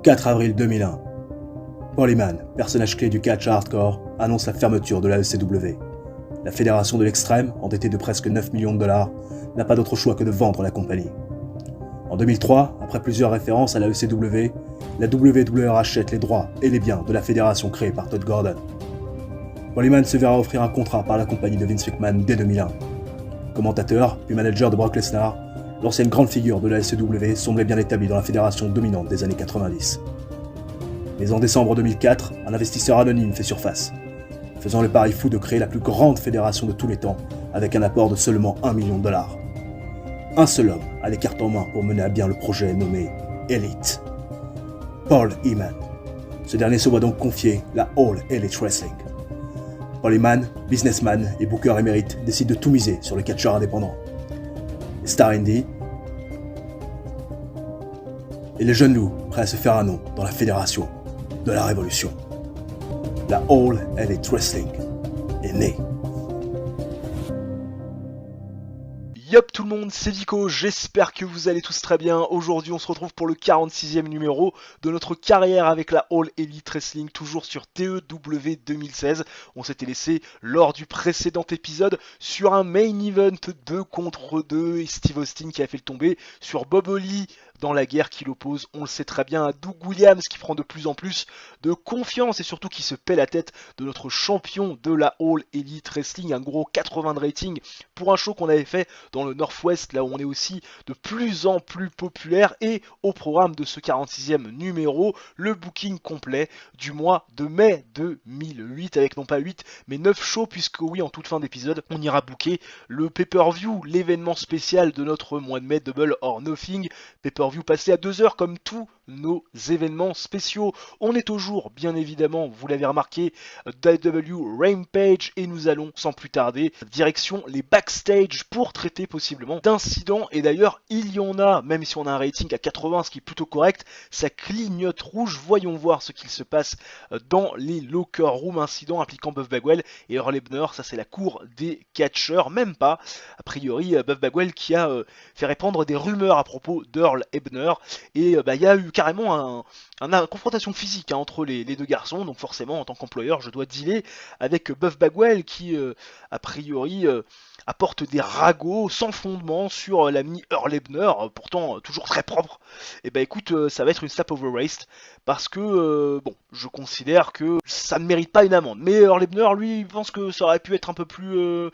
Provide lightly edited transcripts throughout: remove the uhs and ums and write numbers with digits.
4 avril 2001. Paul Heyman, personnage clé du catch hardcore, annonce la fermeture de la ECW. La fédération de l'extrême, endettée de presque 9 millions de dollars, n'a pas d'autre choix que de vendre la compagnie. En 2003, après plusieurs références à la ECW, la WWE rachète les droits et les biens de la fédération créée par Todd Gordon. Paul Heyman se verra offrir un contrat par la compagnie de Vince McMahon dès 2001. Commentateur, puis manager de Brock Lesnar, l'ancienne grande figure de la ECW semblait bien établi dans la fédération dominante des années 90. Mais en décembre 2004, un investisseur anonyme fait surface, faisant le pari fou de créer la plus grande fédération de tous les temps avec un apport de seulement 1 million de dollars. Un seul homme a les cartes en main pour mener à bien le projet nommé Elite. Paul Heyman. Ce dernier se voit donc confier la All Elite Wrestling. Paul Heyman, businessman et booker émérite, décide de tout miser sur le catcheur indépendant. Les stars indie et les jeunes loups prêts à se faire un nom dans la fédération de la révolution. La All Elite Wrestling est née. Yop tout le monde, c'est Vico, j'espère que vous allez tous très bien. Aujourd'hui on se retrouve pour le 46e numéro de notre carrière avec la All Elite Wrestling, toujours sur TEW 2016. On s'était laissé lors du précédent épisode sur un main event 2 contre 2 et Steve Austin qui a fait le tomber sur Bob Holly dans la guerre qui l'oppose, on le sait très bien, à Doug Williams qui prend de plus en plus de confiance et surtout qui se paie la tête de notre champion de la All Elite Wrestling, un gros 80 de rating pour un show qu'on avait fait dans le Northwest, là où on est aussi de plus en plus populaire. Et au programme de ce 46e numéro, le booking complet du mois de mai 2008 avec non pas 8 mais 9 shows, puisque oui, en toute fin d'épisode on ira booker le pay-per-view, l'événement spécial de notre mois de mai, Double or Nothing, pay-per-view passé à 2 heures comme tous nos événements spéciaux. On est au jour, bien évidemment, vous l'avez remarqué, d'AEW Rampage, et nous allons sans plus tarder direction les backstage pour traiter possiblement d'incidents. Et d'ailleurs il y en a, même si on a un rating à 80, ce qui est plutôt correct, ça clignote rouge. Voyons voir ce qu'il se passe dans les locker room. Incidents impliquant Buff Bagwell et Earl Hebner, ça c'est la cour des catcheurs, même pas, a priori Buff Bagwell qui a fait répandre des rumeurs à propos d'Earl Hebner, et il y a eu carrément une confrontation physique entre les deux garçons. Donc forcément en tant qu'employeur je dois dealer avec Buff Bagwell qui a priori apporte des ragots sans fondement sur l'ami Earl Hebner, pourtant toujours très propre. Et bah écoute, ça va être une slap over wrist, parce que bon, je considère que ça ne mérite pas une amende. Mais Earl Hebner, lui, il pense que ça aurait pu être un peu plus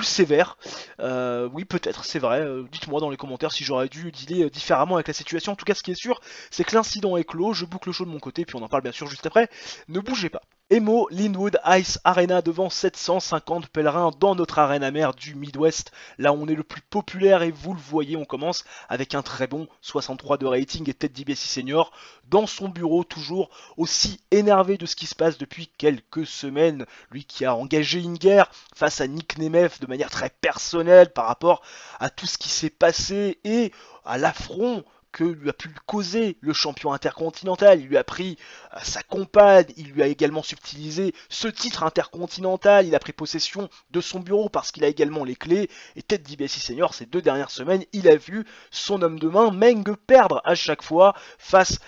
sévère. Oui, peut-être, c'est vrai. Dites-moi dans les commentaires si j'aurais dû dealer différemment avec la situation. En tout cas, ce qui est sûr, c'est que l'incident est clos. Je boucle le show de mon côté, puis on en parle bien sûr juste après. Ne bougez pas. Emo Linwood Ice Arena, devant 750 pèlerins dans notre arène mère du Midwest, là où on est le plus populaire, et vous le voyez, on commence avec un très bon 63 de rating et Ted DiBiase Senior dans son bureau, toujours aussi énervé de ce qui se passe depuis quelques semaines, lui qui a engagé une guerre face à Nick Nemeth de manière très personnelle par rapport à tout ce qui s'est passé et à l'affront que lui a pu causer le champion intercontinental. Il lui a pris sa compagne, il lui a également subtilisé ce titre intercontinental, il a pris possession de son bureau parce qu'il a également les clés, et Ted DiBiase Senior, ces 2 dernières semaines, il a vu son homme de main Meng perdre à chaque fois face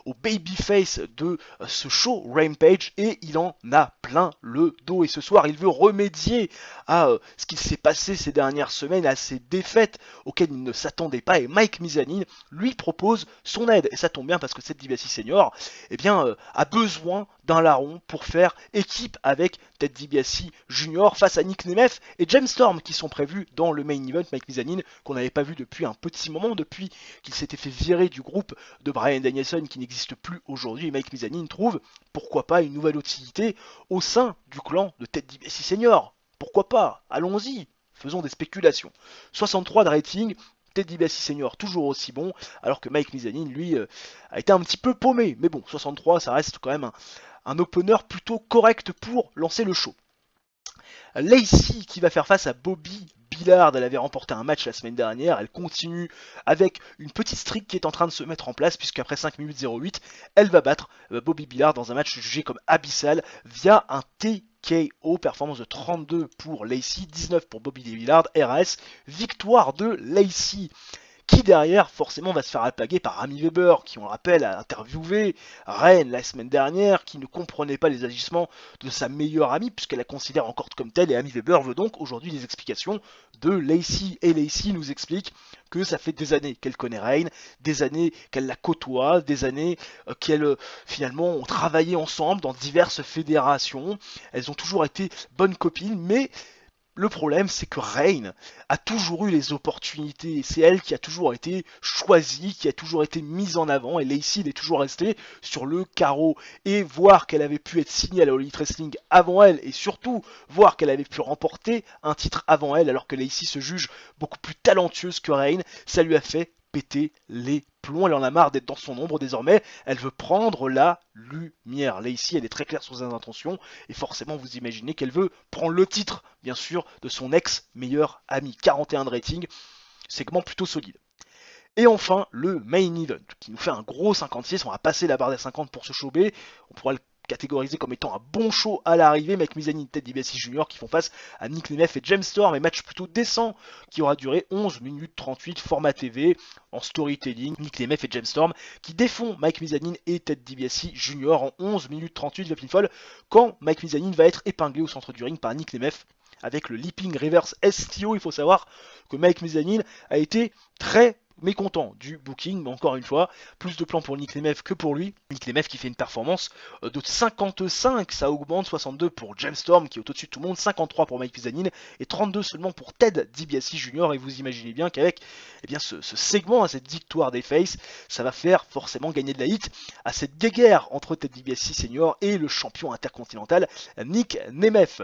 au babyface de ce show Rampage, et il en a plein le dos. Et ce soir il veut remédier à ce qu'il s'est passé ces dernières semaines, à ces défaites auxquelles il ne s'attendait pas, et Mike Mizanin lui propose son aide. Et ça tombe bien parce que Ted DiBiase Senior a besoin d'un larron pour faire équipe avec Ted DiBiase Jr. face à Nick Nemeth et James Storm, qui sont prévus dans le main event. Mike Mizanin, qu'on n'avait pas vu depuis un petit moment, depuis qu'il s'était fait virer du groupe de Bryan Danielson qui n'existe plus aujourd'hui. Et Mike Mizanin trouve pourquoi pas une nouvelle utilité au sein du clan de Ted DiBiase Senior. Pourquoi pas? Allons-y, faisons des spéculations. 63 de rating, Ted DiBiase Senior toujours aussi bon, alors que Mike Mizanin, lui, a été un petit peu paumé. Mais bon, 63, ça reste quand même un opener plutôt correct pour lancer le show. Lacey qui va faire face à Bobby Billard. Elle avait remporté un match la semaine dernière, elle continue avec une petite streak qui est en train de se mettre en place, puisqu'après 5 minutes 08, elle va battre Bobby Billard dans un match jugé comme abyssal via un TKO, performance de 32 pour Lacey, 19 pour Bobby Billard, RAS, victoire de Lacey. qui derrière forcément va se faire alpaguer par Amy Weber, qui on le rappelle a interviewé Reign la semaine dernière, qui ne comprenait pas les agissements de sa meilleure amie, puisqu'elle la considère encore comme telle, et Amy Weber veut donc aujourd'hui des explications de Lacey, et Lacey nous explique que ça fait des années qu'elle connaît Reign, des années qu'elle la côtoie, des années qu'elles finalement ont travaillé ensemble dans diverses fédérations, elles ont toujours été bonnes copines, mais le problème, c'est que Reign a toujours eu les opportunités. C'est elle qui a toujours été choisie, qui a toujours été mise en avant. Et Lacey, elle est toujours restée sur le carreau. Et voir qu'elle avait pu être signée à la All Elite Wrestling avant elle, et surtout voir qu'elle avait pu remporter un titre avant elle, alors que Lacey se juge beaucoup plus talentueuse que Reign, ça lui a fait péter les plombs. Elle en a marre d'être dans son ombre désormais, elle veut prendre la lumière. Lacey, elle est très claire sur ses intentions, et forcément vous imaginez qu'elle veut prendre le titre, bien sûr, de son ex-meilleur ami. 41 de rating, segment plutôt solide. Et enfin, le main event, qui nous fait un gros 56, on va passer la barre des 50 pour ce show B, on pourra le catégorisé comme étant un bon show à l'arrivée. Mike Mizanin et Ted DiBiase Jr. qui font face à Nick Nemeth et James Storm, un match plutôt décent qui aura duré 11 minutes 38, format TV, en storytelling. Nick Nemeth et James Storm qui défont Mike Mizanin et Ted DiBiase Jr. en 11 minutes 38 de pinfall, quand Mike Mizanin va être épinglé au centre du ring par Nick Nemeth avec le Leaping Reverse STO. Il faut savoir que Mike Mizanin a été très mécontent du booking, mais encore une fois, plus de plans pour Nick Nemeth que pour lui. Nick Nemeth qui fait une performance de 55, ça augmente, 62 pour James Storm qui est au-dessus de tout le monde, 53 pour Mike Mizanin et 32 seulement pour Ted DiBiase Jr. Et vous imaginez bien qu'avec ce segment, cette victoire des Faces, ça va faire forcément gagner de la hit à cette guéguerre entre Ted DiBiase Sr. et le champion intercontinental Nick Nemeth.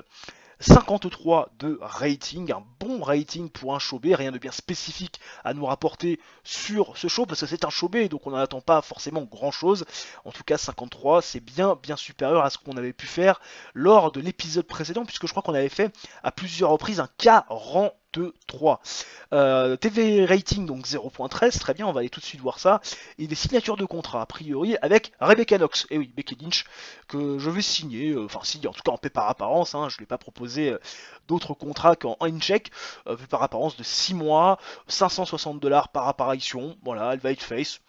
53 de rating, un bon rating pour un show B, rien de bien spécifique à nous rapporter sur ce show parce que c'est un show B donc on n'en attend pas forcément grand chose. En tout cas 53 c'est bien supérieur à ce qu'on avait pu faire lors de l'épisode précédent, puisque je crois qu'on avait fait à plusieurs reprises un 43. TV rating donc 0.13, très bien, on va aller tout de suite voir ça. Et des signatures de contrat a priori avec Rebecca Knox, et oui, Becky Lynch, que je vais signer, enfin si, en tout cas en paix par apparence, je ne lui ai pas proposé d'autres contrats qu'en in-check, par apparence de 6 mois, 560 $ par apparition, voilà, elle va être face.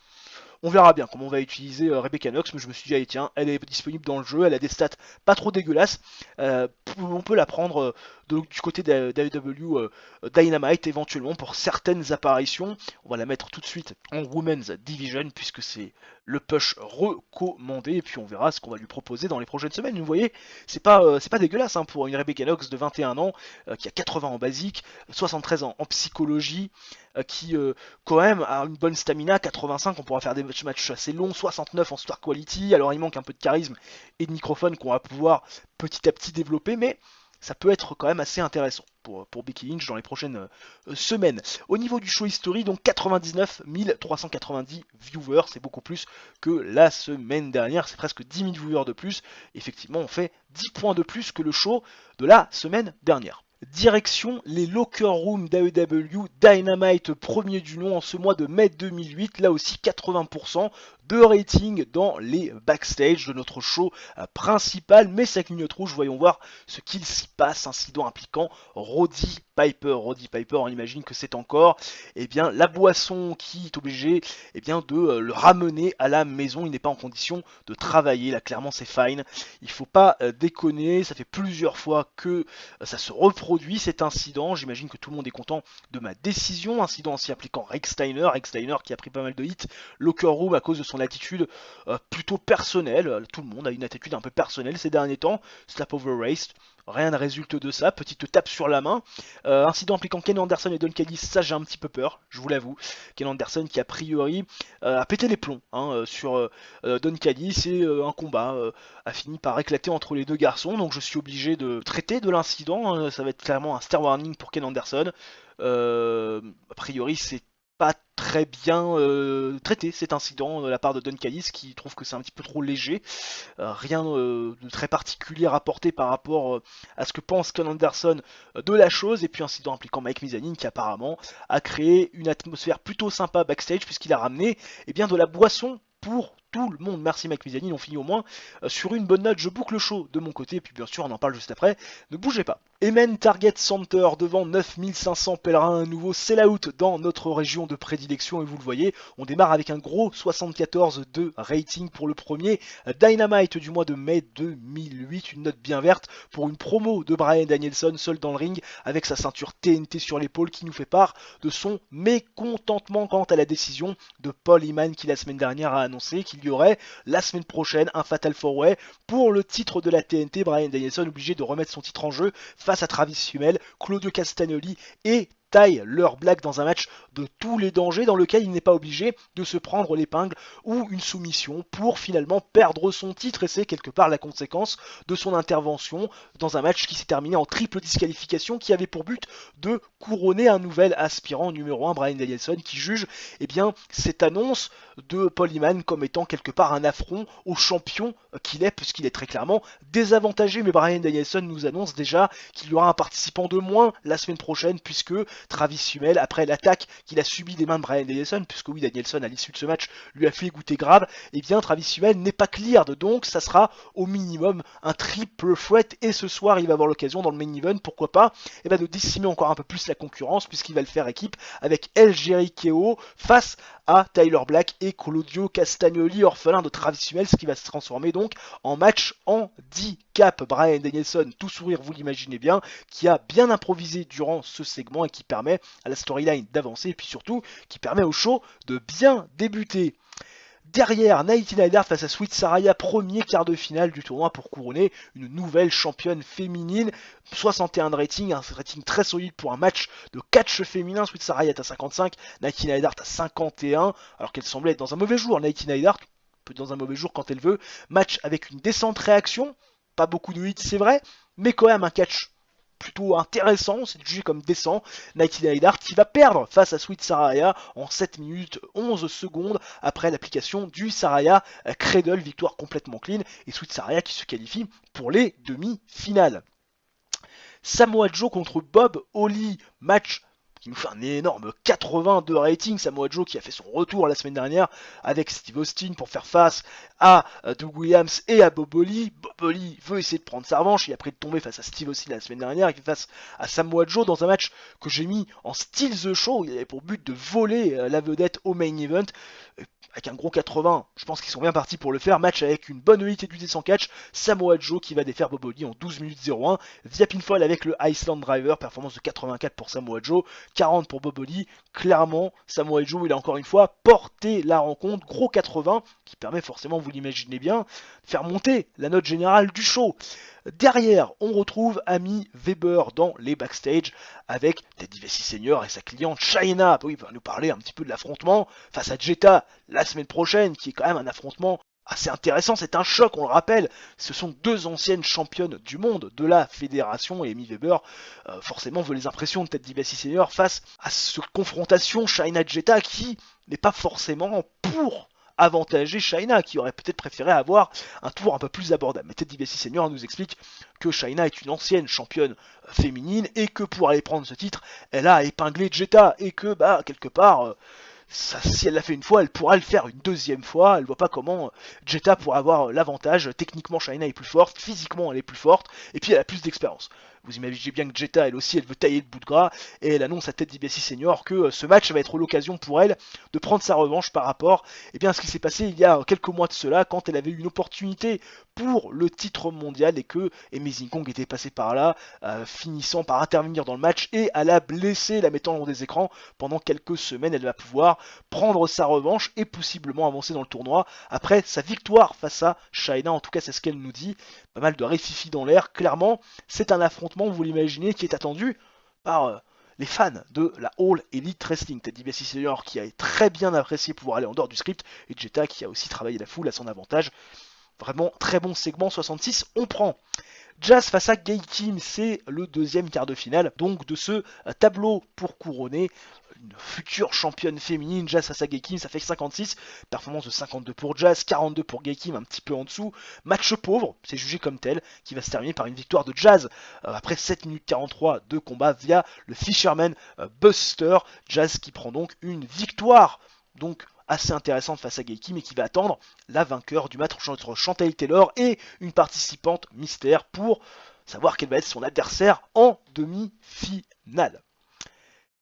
On verra bien comment on va utiliser Rebecca Knox, mais je me suis dit, allez tiens, elle est disponible dans le jeu, elle a des stats pas trop dégueulasses, on peut la prendre du côté de WWE Dynamite éventuellement pour certaines apparitions. On va la mettre tout de suite en Women's Division puisque c'est le push recommandé, et puis on verra ce qu'on va lui proposer dans les prochaines semaines. Vous voyez, c'est pas dégueulasse pour une Rebecca Knox de 21 ans, qui a 80 en basique, 73 ans en psychologie, qui quand même a une bonne stamina, 85, on pourra faire des matchs assez longs, 69 en star quality, alors il manque un peu de charisme et de microphone qu'on va pouvoir petit à petit développer, mais ça peut être quand même assez intéressant pour Becky Lynch dans les prochaines semaines. Au niveau du show history, donc 99 390 viewers, c'est beaucoup plus que la semaine dernière, c'est presque 10 000 viewers de plus. Effectivement, on fait 10 points de plus que le show de la semaine dernière. Direction les locker rooms d'AEW Dynamite, premier du nom en ce mois de mai 2008, là aussi 80% de rating dans les backstage de notre show principal, mais sa clignote rouge, voyons voir ce qu'il s'y passe, incident impliquant Roddy Piper. Roddy Piper, on imagine que c'est encore la boisson qui est obligée de le ramener à la maison, il n'est pas en condition de travailler, là clairement c'est fine, il faut pas déconner, ça fait plusieurs fois que ça se reproduit cet incident, j'imagine que tout le monde est content de ma décision, incident aussi impliquant Rick Steiner qui a pris pas mal de hits, locker room à cause de son attitude plutôt personnelle, tout le monde a une attitude un peu personnelle ces derniers temps, slap over race, rien ne résulte de ça, petite tape sur la main, incident impliquant Ken Anderson et Don Callis, ça j'ai un petit peu peur, je vous l'avoue, Ken Anderson qui a priori a pété les plombs sur Don Callis, et un combat a fini par éclater entre les deux garçons, donc je suis obligé de traiter de l'incident, ça va être clairement un star warning pour Ken Anderson, a priori c'est pas très bien traité cet incident de la part de Don Callis qui trouve que c'est un petit peu trop léger, rien de très particulier rapporté par rapport à ce que pense Ken Anderson de la chose, et puis incident impliquant Mike Mizanin qui apparemment a créé une atmosphère plutôt sympa backstage puisqu'il a ramené de la boisson pour tout le monde. Merci Mike Mizanin, on finit au moins sur une bonne note. Je boucle le show de mon côté, et puis bien sûr on en parle juste après, ne bougez pas. Emen Target Center devant 9500 pèlerins, un nouveau sell-out dans notre région de prédilection et vous le voyez, on démarre avec un gros 74 de rating pour le premier Dynamite du mois de mai 2008, une note bien verte pour une promo de Bryan Danielson seul dans le ring avec sa ceinture TNT sur l'épaule qui nous fait part de son mécontentement quant à la décision de Paul Heyman qui la semaine dernière a annoncé qu'il y aurait la semaine prochaine un Fatal 4-Way pour le titre de la TNT. Bryan Danielson obligé de remettre son titre en jeu face à Travis Hummel, Claudio Castagnoli et Tyler Black dans un match de tous les dangers dans lequel il n'est pas obligé de se prendre l'épingle ou une soumission pour finalement perdre son titre et c'est quelque part la conséquence de son intervention dans un match qui s'est terminé en triple disqualification qui avait pour but de couronner un nouvel aspirant numéro 1, Bryan Danielson, qui juge cette annonce de Paul Heyman comme étant quelque part un affront au champion qu'il est puisqu'il est très clairement désavantagé, mais Bryan Danielson nous annonce déjà qu'il y aura un participant de moins la semaine prochaine puisque Travis Hummel, après l'attaque qu'il a subie des mains de Bryan Danielson, puisque oui, Danielson à l'issue de ce match lui a fait goûter grave, et bien Travis Hummel n'est pas cleared, donc ça sera au minimum un triple threat, et ce soir il va avoir l'occasion dans le main event, pourquoi pas, de décimer encore un peu plus la concurrence, puisqu'il va le faire équipe avec El Jericho face à Tyler Black et Claudio Castagnoli, orphelin de Travis Hummel, ce qui va se transformer donc en match handicap. Bryan Danielson, tout sourire, vous l'imaginez bien, qui a bien improvisé durant ce segment et qui permet à la storyline d'avancer et puis surtout qui permet au show de bien débuter. Derrière, Natty Neidhart face à Sweet Saraya, premier quart de finale du tournoi pour couronner une nouvelle championne féminine. 61 de rating, un rating très solide pour un match de catch féminin. Sweet Saraya est à 55, Natty Neidhart à 51, alors qu'elle semblait être dans un mauvais jour. Natty Neidhart peut être dans un mauvais jour quand elle veut. Match avec une décente réaction, pas beaucoup de hits c'est vrai, mais quand même un catch plutôt intéressant, c'est jugé comme décent. Natty Neidhart qui va perdre face à Sweet Saraya en 7 minutes 11 secondes après l'application du Saraya Cradle, victoire complètement clean, et Sweet Saraya qui se qualifie pour les demi-finales. Samoa Joe contre Bob Holly, match qui nous fait un énorme 80 de rating. Samoa Joe qui a fait son retour la semaine dernière avec Steve Austin pour faire face à Doug Williams et à Bob Holly. Bob Holly veut essayer de prendre sa revanche, il a pris de tomber face à Steve Austin la semaine dernière, il fait face à Samoa Joe dans un match que j'ai mis en style The Show. Il avait pour but de voler la vedette au main event. Avec un gros 80, je pense qu'ils sont bien partis pour le faire. Match avec une bonne unité du sans catch. Samoa Joe qui va défaire Bob Holly en 12 minutes 01 via pinfall avec le Iceland Driver. Performance de 84 pour Samoa Joe, 40 pour Bob Holly. Clairement, Samoa Joe, il a encore une fois porté la rencontre. Gros 80 qui permet forcément, vous l'imaginez bien, de faire monter la note générale du show. Derrière, on retrouve Amy Weber dans les backstage avec Ted DiBiase Senior et sa cliente Chyna. Oui, il va nous parler un petit peu de l'affrontement face à Jetta la semaine prochaine, qui est quand même un affrontement assez intéressant. C'est un choc, on le rappelle. Ce sont deux anciennes championnes du monde de la fédération et Amy Weber forcément veut les impressions de Ted DiBiase Senior face à cette confrontation Chyna-Jetta qui n'est pas forcément pour avantager Chyna, qui aurait peut-être préféré avoir un tour un peu plus abordable. Mais Ted DiBiase Senior nous explique que Chyna est une ancienne championne féminine et que pour aller prendre ce titre, elle a épinglé Jetta et que quelque part si elle l'a fait une fois, elle pourra le faire une deuxième fois. Elle voit pas comment Jetta pourra avoir l'avantage. Techniquement, Chyna est plus forte, physiquement elle est plus forte, et puis elle a plus d'expérience. Vous imaginez bien que Jetta, elle aussi, elle veut tailler le bout de gras, et elle annonce à Ted DiBiase Senior que ce match va être l'occasion pour elle de prendre sa revanche par rapport à ce qui s'est passé il y a quelques mois de cela, quand elle avait eu une opportunité pour le titre mondial, et que Amazing Kong était passé par là, finissant par intervenir dans le match, et à la blesser, la mettant dans des écrans pendant quelques semaines. Elle va pouvoir prendre sa revanche, et possiblement avancer dans le tournoi, après sa victoire face à Chyna, en tout cas c'est ce qu'elle nous dit. Pas mal de réfifi dans l'air, clairement, c'est un affrontement, vous l'imaginez, qui est attendu par les fans de la All Elite Wrestling. Ted DiBiase Senior qui a très bien apprécié pouvoir aller en dehors du script, et Jetta qui a aussi travaillé la foule à son avantage. Vraiment très bon segment, 66, on prend. Jazz face à Gail Kim, c'est le deuxième quart de finale donc de ce tableau pour couronner une future championne féminine. Jazz face à Gail Kim, ça fait 56, performance de 52 pour Jazz, 42 pour Gail Kim, un petit peu en dessous. Match pauvre, c'est jugé comme tel, qui va se terminer par une victoire de Jazz après 7 minutes 43 de combat via le Fisherman Buster. Jazz qui prend donc une victoire donc assez intéressante face à Gail Kim, et qui va attendre la vainqueur du match entre Chantel Taylor et une participante mystère pour savoir quel va être son adversaire en demi-finale.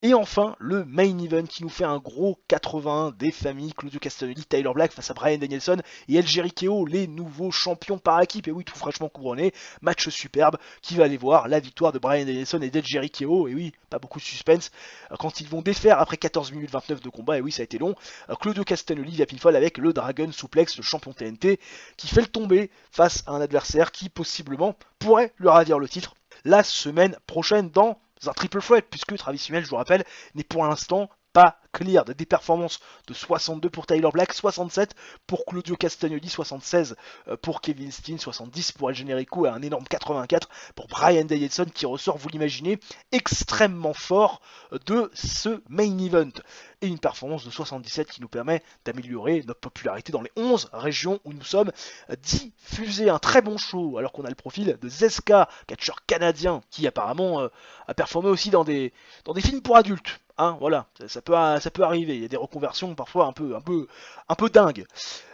Et enfin, le main event qui nous fait un gros 81 des familles, Claudio Castagnoli, Tyler Black face à Bryan Danielson et El Jericho, les nouveaux champions par équipe. Et oui, tout fraîchement couronné, match superbe qui va aller voir la victoire de Bryan Danielson et d'El Jericho. Et oui, pas beaucoup de suspense quand ils vont défaire après 14 minutes 29 de combat. Et oui, ça a été long. Claudio Castagnoli via pinfall avec le Dragon Suplex, le champion TNT, qui fait le tomber face à un adversaire qui possiblement pourrait lui ravir le titre la semaine prochaine dans un triple threat, puisque Travis Hummel, je vous rappelle, n'est pour l'instant pas clear. Des performances de 62 pour Tyler Black, 67 pour Claudio Castagnoli, 76 pour Kevin Steen, 70 pour El Generico et un énorme 84 pour Bryan Danielson qui ressort, vous l'imaginez, extrêmement fort de ce main event. Et une performance de 77 qui nous permet d'améliorer notre popularité dans les 11 régions où nous sommes diffusés. Un très bon show, alors qu'on a le profil de Zeska, catcheur canadien, qui apparemment a performé aussi dans des films pour adultes. Hein, voilà, ça peut arriver. Il y a des reconversions parfois un peu dingues.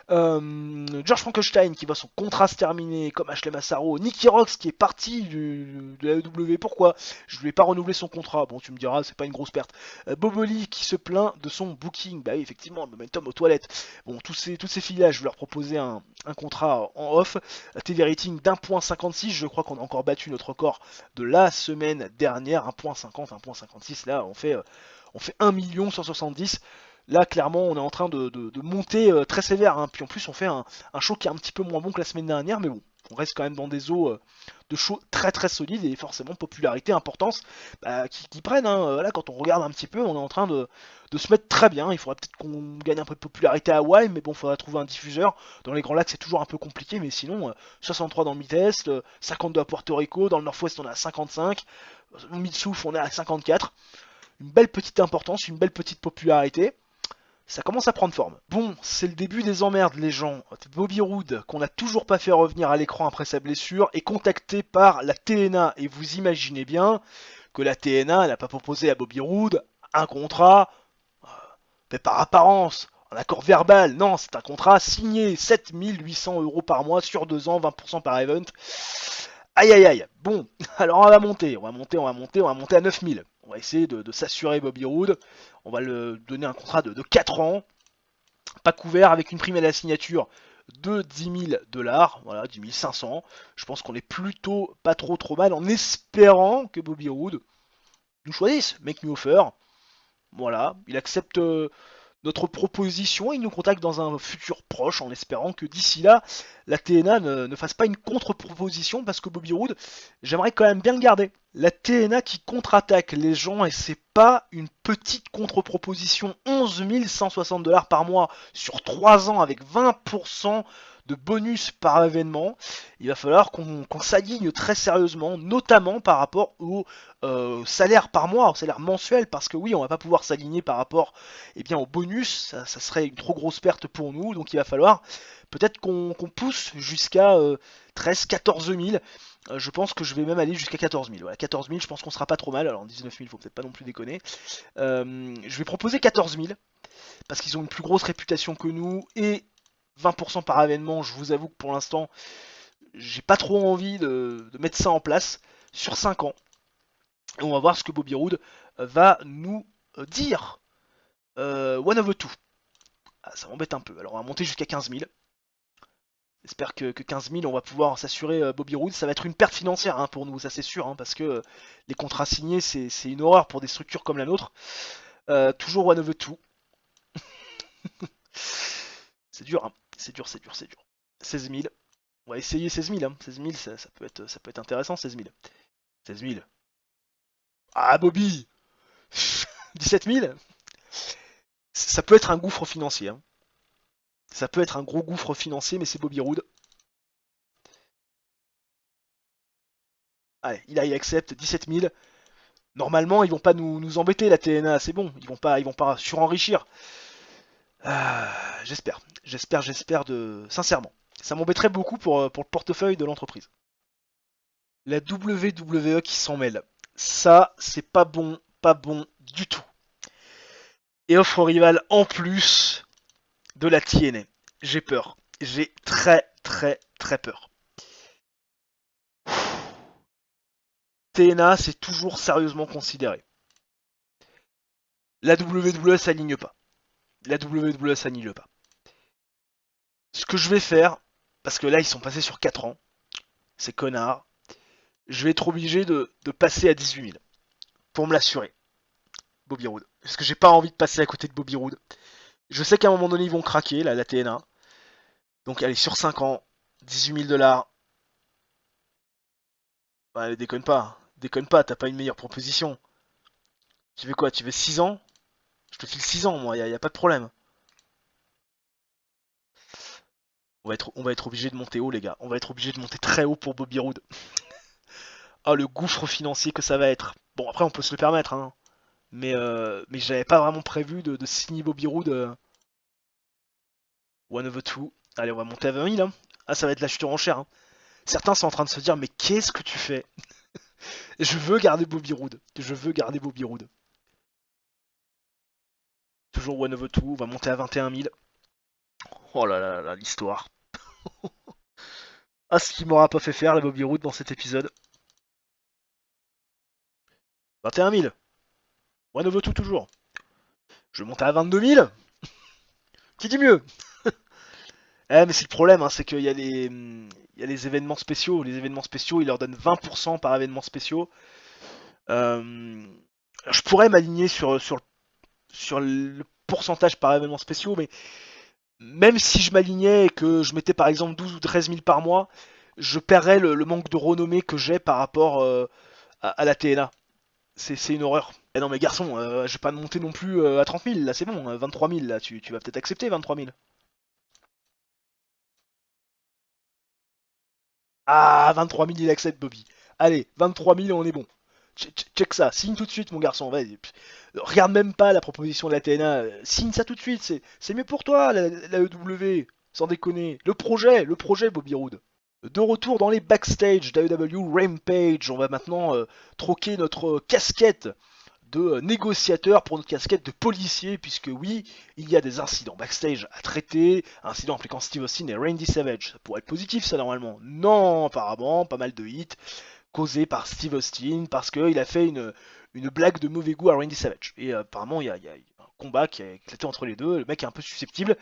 George Frankenstein qui voit son contrat se terminer, comme Ashley Massaro. Nicky Rocks qui est parti de la AEW. Pourquoi je lui ai pas renouvelé son contrat? Bon, tu me diras, c'est pas une grosse perte. Bobo Lee qui se plaint de son booking. Bah oui, effectivement, le momentum aux toilettes. Bon, tous ces filles-là, je vais leur proposer un contrat en off. TV rating d'1.56. Je crois qu'on a encore battu notre record de la semaine dernière. 1.50, 1.56. Là, on fait 1 170 000. Là, clairement, on est en train de monter très sévère. Hein. Puis en plus, on fait un show qui est un petit peu moins bon que la semaine dernière. Mais bon, on reste quand même dans des eaux de show très très solides. Et forcément, popularité, importance qui prennent. Hein. Là, quand on regarde un petit peu, on est en train de se mettre très bien. Il faudrait peut-être qu'on gagne un peu de popularité à Hawaï. Mais bon, il faudrait trouver un diffuseur. Dans les Grands Lacs, c'est toujours un peu compliqué. Mais sinon, 63 dans le Mid-Est, 52 à Puerto Rico. Dans le Nord-Ouest, on est à 55. Au Mid-South, on est à 54. Une belle petite importance, une belle petite popularité. Ça commence à prendre forme. Bon, c'est le début des emmerdes, les gens. Bobby Roode, qu'on n'a toujours pas fait revenir à l'écran après sa blessure, est contacté par la TNA. Et vous imaginez bien que la TNA n'a pas proposé à Bobby Roode un contrat fait par apparence, un accord verbal. Non, c'est un contrat signé, 7800 € par mois sur 2 ans, 20% par event. Aïe aïe aïe. Bon, alors on va monter à 9000. On va essayer de s'assurer Bobby Roode. On va le donner un contrat de 4 ans, pas couvert, avec une prime à la signature de 10 000 $, voilà, 10 500. Je pense qu'on est plutôt pas trop mal en espérant que Bobby Roode nous choisisse, make me offer. Voilà, il accepte notre proposition, il nous contacte dans un futur proche en espérant que d'ici là, la TNA ne fasse pas une contre-proposition parce que Bobby Roode, j'aimerais quand même bien le garder. La TNA qui contre-attaque les gens et c'est pas une petite contre-proposition, 11 160 $ par mois sur 3 ans avec 20% de bonus par événement. Il va falloir qu'on s'aligne très sérieusement, notamment par rapport au salaire par mois, au salaire mensuel, parce que oui, on va pas pouvoir s'aligner par rapport au bonus, ça serait une trop grosse perte pour nous, donc il va falloir peut-être qu'on pousse jusqu'à 13-14 000. Je pense que je vais même aller jusqu'à 14 000. Voilà, 14 000, je pense qu'on sera pas trop mal. Alors 19 000, faut peut-être pas non plus déconner. Je vais proposer 14 000 parce qu'ils ont une plus grosse réputation que nous et 20% par événement. Je vous avoue que pour l'instant, j'ai pas trop envie de mettre ça en place sur 5 ans. Et on va voir ce que Bobby Roode va nous dire. One of the two. Ah, ça m'embête un peu. Alors on va monter jusqu'à 15 000. J'espère que 15 000, on va pouvoir s'assurer Bobby Roode. Ça va être une perte financière pour nous, ça c'est sûr, parce que les contrats signés, c'est une horreur pour des structures comme la nôtre. Toujours one of the two. C'est dur, c'est dur. 16 000. On va essayer 16 000. 16 000, ça peut être intéressant, 16 000. 16 000. Ah, Bobby 17 000. Ça peut être un gouffre financier. Ça peut être un gros gouffre financier, mais c'est Bobby Roode. Allez, il accepte 17 000. Normalement, ils vont pas nous embêter, la TNA, c'est bon. Ils vont pas surenrichir. J'espère sincèrement. Ça m'embêterait beaucoup pour le portefeuille de l'entreprise. La WWE qui s'en mêle. Ça, c'est pas bon du tout. Et offre au rival en plus de la TNA. J'ai peur. J'ai très peur. TNA, c'est toujours sérieusement considéré. La WWE s'aligne pas. La WWE s'aligne pas. Ce que je vais faire, parce que là ils sont passés sur 4 ans, ces connards, je vais être obligé de passer à 18 000 pour me l'assurer. Bobby Roode. Parce que j'ai pas envie de passer à côté de Bobby Roode. Je sais qu'à un moment donné ils vont craquer, là, la TNA. Donc allez, sur 5 ans, 18 000 $. Ouais, déconne pas. Déconne pas, t'as pas une meilleure proposition. Tu veux quoi? Tu veux 6 ans? Je te file 6 ans, moi, y a pas de problème. On va être obligé de monter haut, les gars. On va être obligé de monter très haut pour Bobby Roode. Ah, le gouffre financier que ça va être. Bon, après, on peut se le permettre, hein. Mais j'avais pas vraiment prévu de signer Bobby Roode. One of the two. Allez, on va monter à 20 000. Hein. Ah, ça va être la chute en enchère. Hein. Certains sont en train de se dire, mais qu'est-ce que tu fais? Je veux garder Bobby Roode. Je veux garder Bobby Roode. Toujours one of the two. On va monter à 21 000. Oh là là là, l'histoire. Ah, ce qui m'aura pas fait faire, la Bobby Roode, dans cet épisode. 21 000. One of the two, toujours. Je vais monter à 22 000. Qui dit mieux? Mais c'est le problème, hein, c'est qu'il y a les événements spéciaux. Les événements spéciaux, ils leur donnent 20% par événement spéciaux. Je pourrais m'aligner sur le pourcentage par événement spéciaux, mais même si je m'alignais et que je mettais par exemple 12 ou 13 000 par mois, je paierais le manque de renommée que j'ai par rapport à la TNA. C'est une horreur. Eh non mais garçon, je vais pas monter non plus à 30 000, là c'est bon, 23 000, là tu vas peut-être accepter 23 000. Ah, 23 000 il accepte Bobby. Allez, 23 000 on est bon. Check ça, signe tout de suite mon garçon, vas-y. Regarde même pas la proposition de la TNA, signe ça tout de suite, c'est mieux pour toi la EW, sans déconner. Le projet Bobby Roode. De retour dans les backstage d'AEW Rampage, on va maintenant troquer notre casquette de négociateur pour notre casquette de policier, puisque oui, il y a des incidents backstage à traiter, incidents impliquant Steve Austin et Randy Savage. Ça pourrait être positif ça normalement. Non, apparemment, pas mal de hits causés par Steve Austin, parce qu'il a fait une blague de mauvais goût à Randy Savage. Et apparemment, il y a un combat qui a éclaté entre les deux, le mec est un peu susceptible.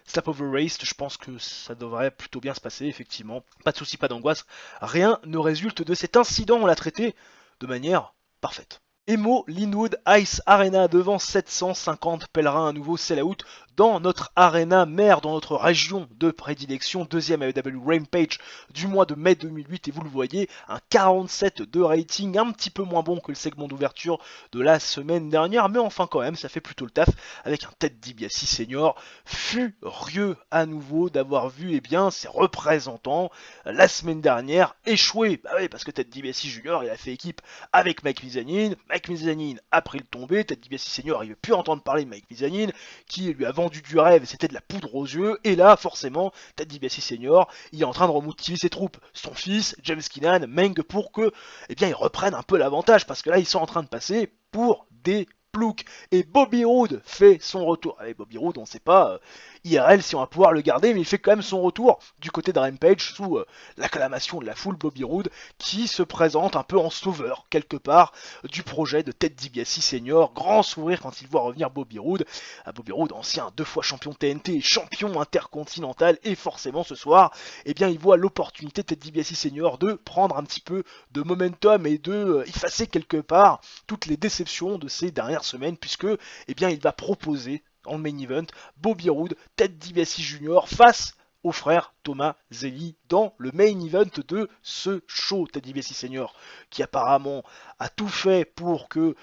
Slap over race, je pense que ça devrait plutôt bien se passer, effectivement. Pas de soucis, pas d'angoisse. Rien ne résulte de cet incident, on l'a traité de manière parfaite. Emo Linwood Ice Arena devant 750 pèlerins, à nouveau sell-out dans notre arena mère, dans notre région de prédilection, deuxième AEW Rampage du mois de mai 2008, et vous le voyez, un 47 de rating, un petit peu moins bon que le segment d'ouverture de la semaine dernière, mais enfin quand même, ça fait plutôt le taf, avec un Ted DiBiase senior, furieux à nouveau d'avoir vu ses représentants la semaine dernière échouer, bah oui, parce que Ted DiBiase Junior, il a fait équipe avec Mike Mizanin. Mike Mizanin a pris le tombé, Ted DiBiase Senior, il veut plus entendre parler de Mike Mizanin, qui lui a vendu du rêve et c'était de la poudre aux yeux, et là, forcément, Ted DiBiase Senior, il est en train de remotiver ses troupes, son fils, James Keenan, Meng, pour que, ils reprennent un peu l'avantage, parce que là, ils sont en train de passer pour des ploucs, et Bobby Roode fait son retour. Allez, Bobby Roode, on sait pas IRL si on va pouvoir le garder, mais il fait quand même son retour du côté de Rampage sous l'acclamation de la foule. Bobby Roode qui se présente un peu en sauveur quelque part du projet de Ted DiBiase Senior. Grand sourire quand il voit revenir Bobby Roode. Bobby Roode, ancien 2 fois champion TNT, champion intercontinental, et forcément ce soir, il voit l'opportunité Ted DiBiase Senior de prendre un petit peu de momentum et de effacer quelque part toutes les déceptions de ces dernières semaines, puisque il va proposer en main event Bobby Roode, Ted DiBiase Jr. face au frère Thomas Zelli dans le main event de ce show. Ted DiBiase Senior qui apparemment a tout fait pour que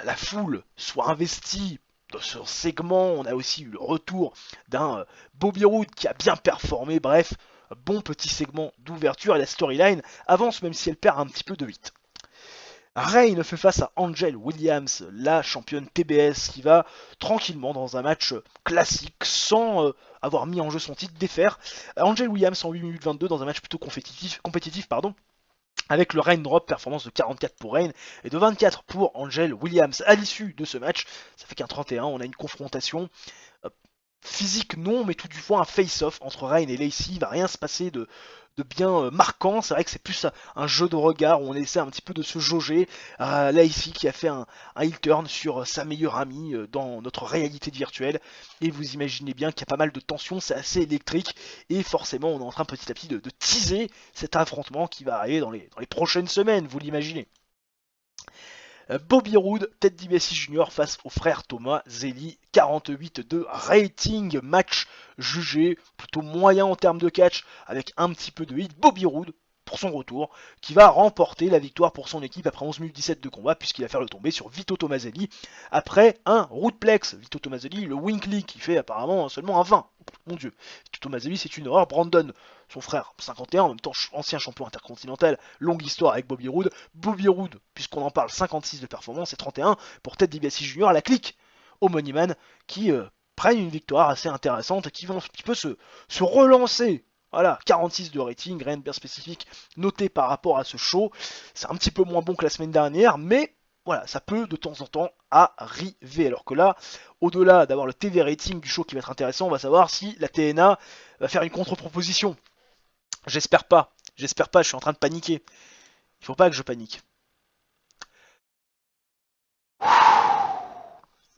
la foule soit investie dans ce segment. On a aussi eu le retour d'un Bobby Roode qui a bien performé. Bref, bon petit segment d'ouverture, et la storyline avance même si elle perd un petit peu de vite. Reign fait face à Angel Williams, la championne TBS, qui va tranquillement dans un match classique sans avoir mis en jeu son titre défaire Angel Williams en 8 minutes 22 dans un match plutôt compétitif, avec le Reign Drop, performance de 44 pour Reign et de 24 pour Angel Williams. À l'issue de ce match, ça fait qu'un 31, on a une confrontation physique non, mais tout du moins un face-off entre Reign et Lacey. Il va rien se passer de bien marquant. C'est vrai que c'est plus un jeu de regard où on essaie un petit peu de se jauger. Lacey qui a fait un heel turn sur sa meilleure amie dans notre réalité virtuelle. Et vous imaginez bien qu'il y a pas mal de tensions, c'est assez électrique. Et forcément, on est en train petit à petit de teaser cet affrontement qui va arriver dans les prochaines semaines, vous l'imaginez. Bobby Roode, Ted DiBiase Jr. face au frère Thomas Zelli, 48 de rating, match jugé plutôt moyen en termes de catch, avec un petit peu de hit. Bobby Roode, pour son retour, qui va remporter la victoire pour son équipe après 11 minutes 17 de combat, puisqu'il va faire le tomber sur Vito Tomazelli, après un Roodplex. Vito Tomazelli, le Winkley, qui fait apparemment seulement un 20. Mon dieu, Vito Tomazelli c'est une horreur. Brandon, son frère, 51, en même temps ancien champion intercontinental, longue histoire avec Bobby Roode. Bobby Roode, puisqu'on en parle, 56 de performance et 31 pour Ted DiBiase Jr. La clique au Moneyman qui prennent une victoire assez intéressante et qui vont un petit peu se relancer. Voilà, 46 de rating, rien de bien spécifique noté par rapport à ce show. C'est un petit peu moins bon que la semaine dernière, mais voilà, ça peut de temps en temps arriver. Alors que là, au-delà d'avoir le TV rating du show qui va être intéressant, on va savoir si la TNA va faire une contre-proposition. J'espère pas, je suis en train de paniquer. Il faut pas que je panique.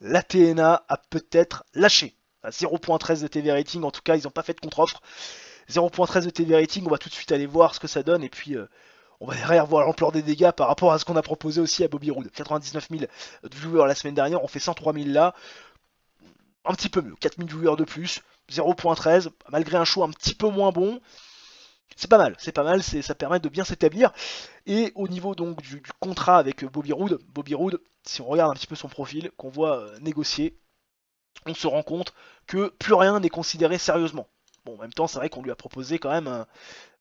La TNA a peut-être lâché. À 0.13 de TV rating, en tout cas, ils n'ont pas fait de contre-offre. 0.13 de TV rating, on va tout de suite aller voir ce que ça donne, et puis on va derrière voir l'ampleur des dégâts par rapport à ce qu'on a proposé aussi à Bobby Roode. 99 000 viewers la semaine dernière, on fait 103 000 là. Un petit peu mieux, 4 000 viewers de plus, 0.13, malgré un show un petit peu moins bon. C'est pas mal, ça permet de bien s'établir. Et au niveau donc du contrat avec Bobby Roode, si on regarde un petit peu son profil, qu'on voit négocier, on se rend compte que plus rien n'est considéré sérieusement. Bon, en même temps, c'est vrai qu'on lui a proposé quand même,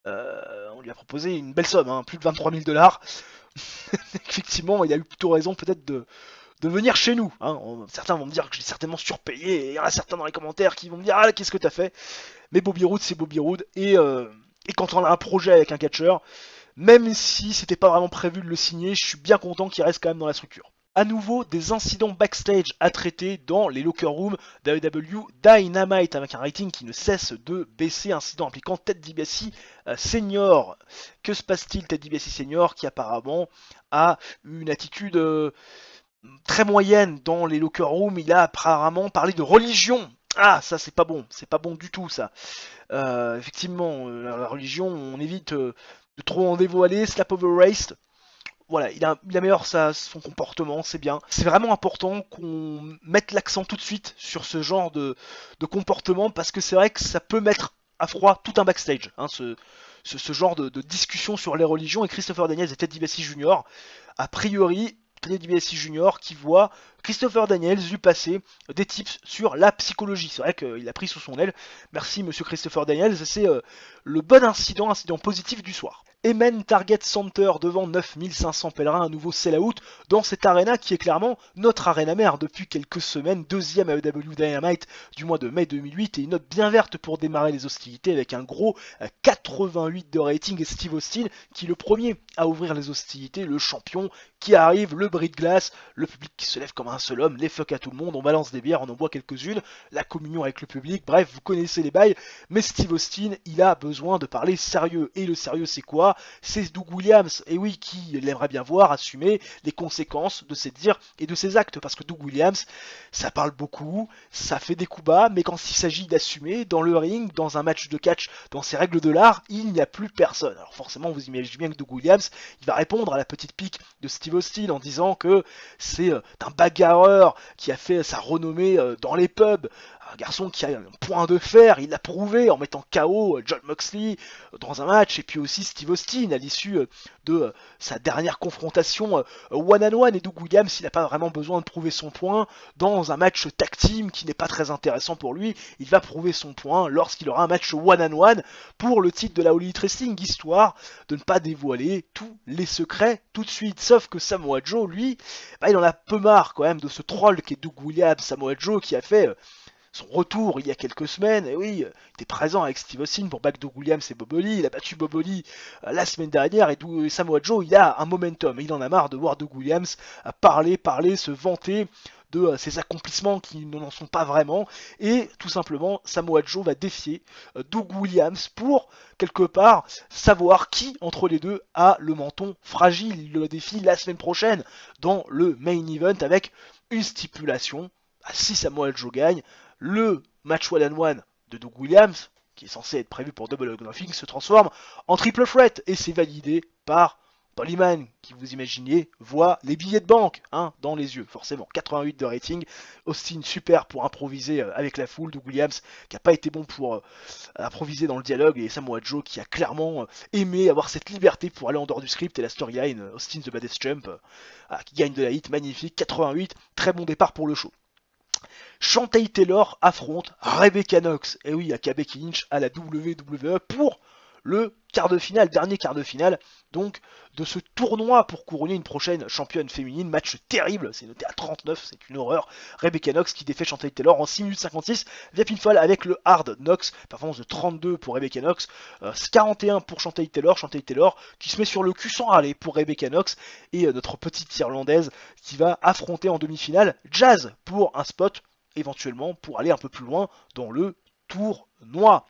on lui a proposé une belle somme, hein, plus de 23 000 $. Effectivement, il a eu plutôt raison peut-être de venir chez nous. Hein. Certains vont me dire que j'ai certainement surpayé, et il y en a certains dans les commentaires qui vont me dire ah qu'est-ce que t'as fait. Mais Bobby Roode c'est Bobby Roode, et quand on a un projet avec un catcheur, même si c'était pas vraiment prévu de le signer, je suis bien content qu'il reste quand même dans la structure. À nouveau, des incidents backstage à traiter dans les locker rooms d'AEW Dynamite avec un rating qui ne cesse de baisser. Incident impliquant Ted DiBiase Senior. Que se passe-t-il, Ted DiBiase Senior, qui apparemment a une attitude très moyenne dans les locker rooms. Il a apparemment parlé de religion. Ah, ça c'est pas bon du tout ça. Effectivement, la religion, on évite de trop en dévoiler. Slap over race. Voilà, il améliore son comportement, c'est bien. C'est vraiment important qu'on mette l'accent tout de suite sur ce genre de comportement, parce que c'est vrai que ça peut mettre à froid tout un backstage, hein, ce genre de discussion sur les religions. Et Christopher Daniels et Ted DiBiase Jr., a priori, Ted DiBiase Jr. qui voit Christopher Daniels lui passer des tips sur la psychologie. C'est vrai qu'il a pris sous son aile. Merci monsieur Christopher Daniels, c'est le bon incident positif du soir. Emen Target Center devant 9500 pèlerins, un nouveau sell-out dans cette arena qui est clairement notre arena mère depuis quelques semaines, deuxième AEW Dynamite du mois de mai 2008, et une note bien verte pour démarrer les hostilités avec un gros 88 de rating, et Steve Austin qui est le premier à ouvrir les hostilités, le champion qui arrive, le bris de glace, le public qui se lève comme un seul homme, les fuck à tout le monde, on balance des bières, on en boit quelques-unes, la communion avec le public, bref, vous connaissez les bails, mais Steve Austin, il a besoin de parler sérieux, et le sérieux c'est quoi? C'est Doug Williams, et oui, qui aimerait bien voir assumer les conséquences de ses dires et de ses actes, parce que Doug Williams, ça parle beaucoup, ça fait des coups bas, mais quand il s'agit d'assumer, dans le ring, dans un match de catch, dans ses règles de l'art, il n'y a plus personne. Alors forcément, vous imaginez bien que Doug Williams, il va répondre à la petite pique de Steve Austin en disant que c'est un bagarreur qui a fait sa renommée dans les pubs, un garçon qui a un point de fer, il l'a prouvé en mettant KO John Moxley dans un match, et puis aussi Steve Austin à l'issue de sa dernière confrontation one-on-one, et Doug Williams, il n'a pas vraiment besoin de prouver son point dans un match tag team qui n'est pas très intéressant pour lui, il va prouver son point lorsqu'il aura un match one-on-one pour le titre de la All Elite Wrestling, histoire de ne pas dévoiler tous les secrets tout de suite, sauf que Samoa Joe, lui, il en a peu marre quand même de ce troll qui est Doug Williams. Samoa Joe qui a fait son retour il y a quelques semaines, et oui, il était présent avec Steve Austin pour battre Doug Williams et Bob Holly, il a battu Bob Holly la semaine dernière, et Samoa Joe, il a un momentum, et il en a marre de voir Doug Williams parler, se vanter de ses accomplissements qui n'en sont pas vraiment, et tout simplement Samoa Joe va défier Doug Williams pour quelque part savoir qui entre les deux a le menton fragile. Il le défie la semaine prochaine dans le main event avec une stipulation. Si Samoa Joe gagne, le match one-on-one de Doug Williams, qui est censé être prévu pour Double or Nothing, se transforme en triple threat, et c'est validé par Polyman, qui vous imaginiez, voit les billets de banque dans les yeux, forcément. 88 de rating, Austin super pour improviser avec la foule, Doug Williams qui n'a pas été bon pour improviser dans le dialogue, et Samoa Joe qui a clairement aimé avoir cette liberté pour aller en dehors du script et la storyline, Austin the Baddest Champ, qui gagne de la hit, magnifique, 88, très bon départ pour le show. Chantel Taylor affronte Rebecca Knox, et oui, à Becky Lynch à la WWE pour le quart de finale, dernier quart de finale, donc de ce tournoi pour couronner une prochaine championne féminine. Match terrible, c'est noté à 39, c'est une horreur. Rebecca Knox qui défait Chantel Taylor en 6 minutes 56 via pinfall avec le Hard Knox, performance de 32 pour Rebecca Knox, 41 pour Chantel Taylor qui se met sur le cul sans râler pour Rebecca Knox, et notre petite Irlandaise qui va affronter en demi-finale Jazz pour un spot éventuellement pour aller un peu plus loin dans le tournoi.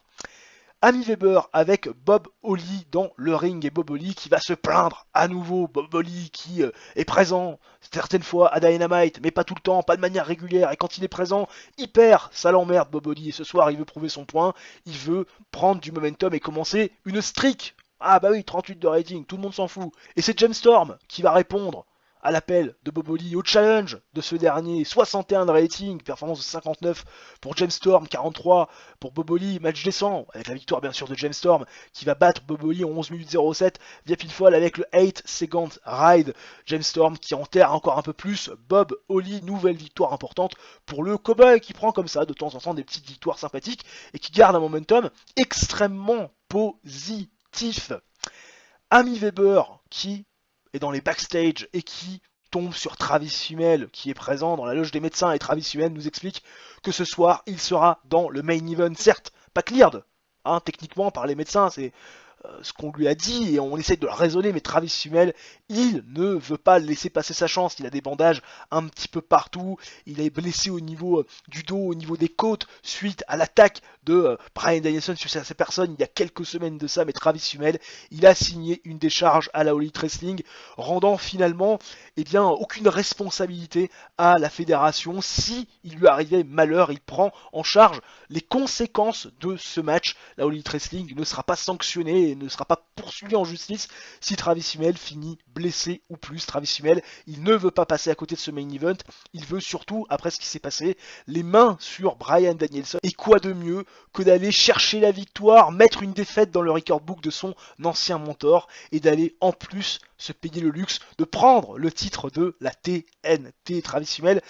Amy Weber avec Bob Holly dans le ring, et Bob Holly qui va se plaindre à nouveau. Bob Holly qui est présent certaines fois à Dynamite, mais pas tout le temps, pas de manière régulière, et quand il est présent, il perd, ça l'emmerde Bob Holly, et ce soir il veut prouver son point, il veut prendre du momentum et commencer une streak. Ah bah oui, 38 de rating, tout le monde s'en fout. Et c'est James Storm qui va répondre à l'appel de Bob Holly, au challenge de ce dernier, 61 de rating, performance de 59 pour James Storm, 43 pour Bob Holly, match décent, avec la victoire bien sûr de James Storm, qui va battre Bob Holly en 11 minutes 07 via pinfall avec le 8 second ride. James Storm qui enterre encore un peu plus Bob Holly, nouvelle victoire importante pour le cowboy qui prend comme ça de temps en temps des petites victoires sympathiques et qui garde un momentum extrêmement positif. Amy Weber qui est dans les backstage et qui tombe sur Travis Fimmel qui est présent dans la loge des médecins, et Travis Fimmel nous explique que ce soir il sera dans le main event, certes pas cleared techniquement par les médecins, c'est ce qu'on lui a dit et on essaie de le raisonner, mais Travis Fimmel, il ne veut pas laisser passer sa chance. Il a des bandages un petit peu partout, il est blessé au niveau du dos, au niveau des côtes, suite à l'attaque de Bryan Danielson sur ces personnes il y a quelques semaines de ça, mais Travis Fimmel, il a signé une décharge à la All Elite Wrestling, rendant finalement aucune responsabilité à la fédération. Si il lui arrivait malheur, il prend en charge les conséquences de ce match. La All Elite Wrestling ne sera pas sanctionnée et ne sera pas poursuivi en justice si Travis Fimmel finit blessé ou plus. Travis Fimmel, il ne veut pas passer à côté de ce main event, il veut surtout, après ce qui s'est passé, les mains sur Bryan Danielson. Et quoi de mieux que d'aller chercher la victoire, mettre une défaite dans le record book de son ancien mentor, et d'aller en plus se payer le luxe de prendre le titre de la TNT. Travis Fimmel,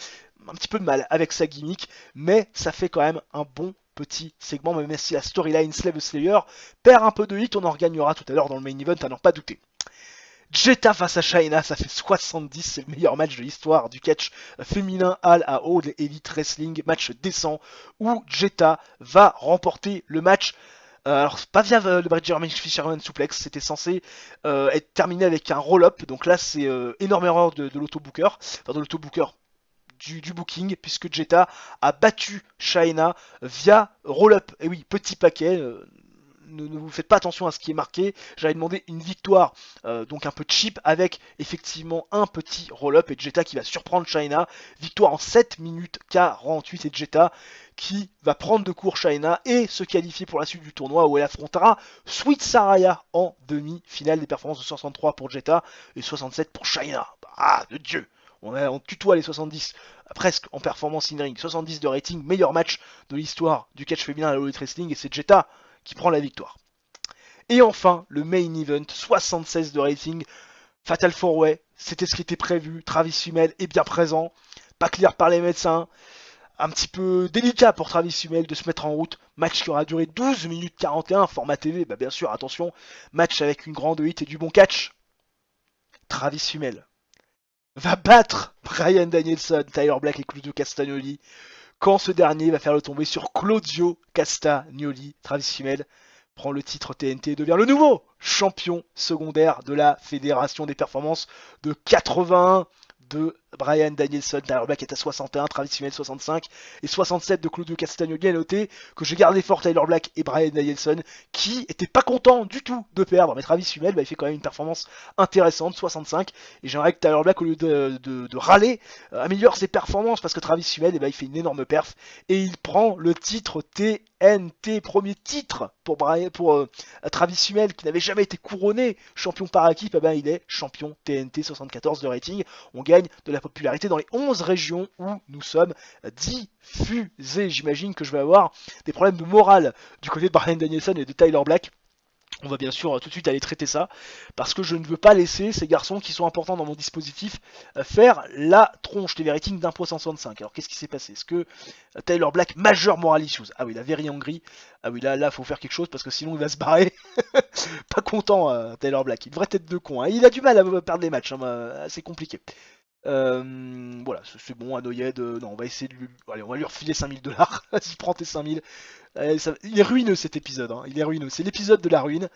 un petit peu de mal avec sa gimmick, mais ça fait quand même un bon petit segment, même si la storyline Slave Slayer perd un peu de hit, on en regagnera tout à l'heure dans le main event, à n'en pas douter. Jetta face à Shayna, ça fait 70, c'est le meilleur match de l'histoire du catch féminin à All Elite Wrestling, match décent où Jetta va remporter le match. Alors pas via le German Fisherman Suplex, c'était censé être terminé avec un roll-up, donc là c'est énorme erreur de l'autobooker, enfin de l'autobooker du booking, puisque Jetta a battu Shayna via roll-up. Et oui, petit paquet, ne vous faites pas attention à ce qui est marqué. J'avais demandé une victoire, donc un peu cheap, avec effectivement un petit roll-up, et Jetta qui va surprendre Shayna. Victoire en 7 minutes 48, et Jetta qui va prendre de court Shayna et se qualifier pour la suite du tournoi, où elle affrontera Sweet Saraya en demi-finale. Des performances de 63 pour Jetta et 67 pour Shayna. Ah, de Dieu! On tutoie les 70 presque en performance in-ring. 70 de rating, meilleur match de l'histoire du catch féminin à la All Elite Wrestling, et c'est Jetta qui prend la victoire. Et enfin, le main event, 76 de rating, Fatal 4-Way, c'était ce qui était prévu. Travis Fimmel est bien présent, pas clear par les médecins, un petit peu délicat pour Travis Fimmel de se mettre en route. Match qui aura duré 12 minutes 41, format TV, bien sûr, attention, match avec une grande hit et du bon catch. Travis Fimmel va battre Bryan Danielson, Tyler Black et Claudio Castagnoli, quand ce dernier va faire le tomber sur Claudio Castagnoli. Travis Fimmel prend le titre TNT et devient le nouveau champion secondaire de la Fédération des Performances de 81 de Bryan Danielson, Tyler Black est à 61, Travis Fimmel 65 et 67 de Claudio Castagnoli. À noter que j'ai gardé fort Tyler Black et Bryan Danielson qui étaient pas contents du tout de perdre, mais Travis Fimmel il fait quand même une performance intéressante, 65, et j'aimerais que Tyler Black au lieu de râler améliore ses performances parce que Travis Fimmel il fait une énorme perf et il prend le titre TNT, premier titre pour Travis Fimmel qui n'avait jamais été couronné champion par équipe. Il est champion TNT, 74 de rating. On gagne de la popularité dans les 11 régions où nous sommes diffusés. J'imagine que je vais avoir des problèmes de morale du côté de Bryan Danielson et de Tyler Black. On va bien sûr tout de suite aller traiter ça, parce que je ne veux pas laisser ces garçons qui sont importants dans mon dispositif faire la tronche. Les ratings d'1.65. Alors qu'est-ce qui s'est passé? Est-ce que Tyler Black, majeur moral issues? Ah oui, la very angry. Ah oui, là faut faire quelque chose, parce que sinon il va se barrer. Pas content Tyler Black, une vraie tête de con. Hein. Il a du mal à perdre les matchs, hein, c'est compliqué. Voilà, c'est bon, Anoyed, non, on va essayer de lui... Allez, on va lui refiler 5000 $. Vas-y, prends tes 5000. Il est ruineux cet épisode, hein. Il est ruineux, c'est l'épisode de la ruine.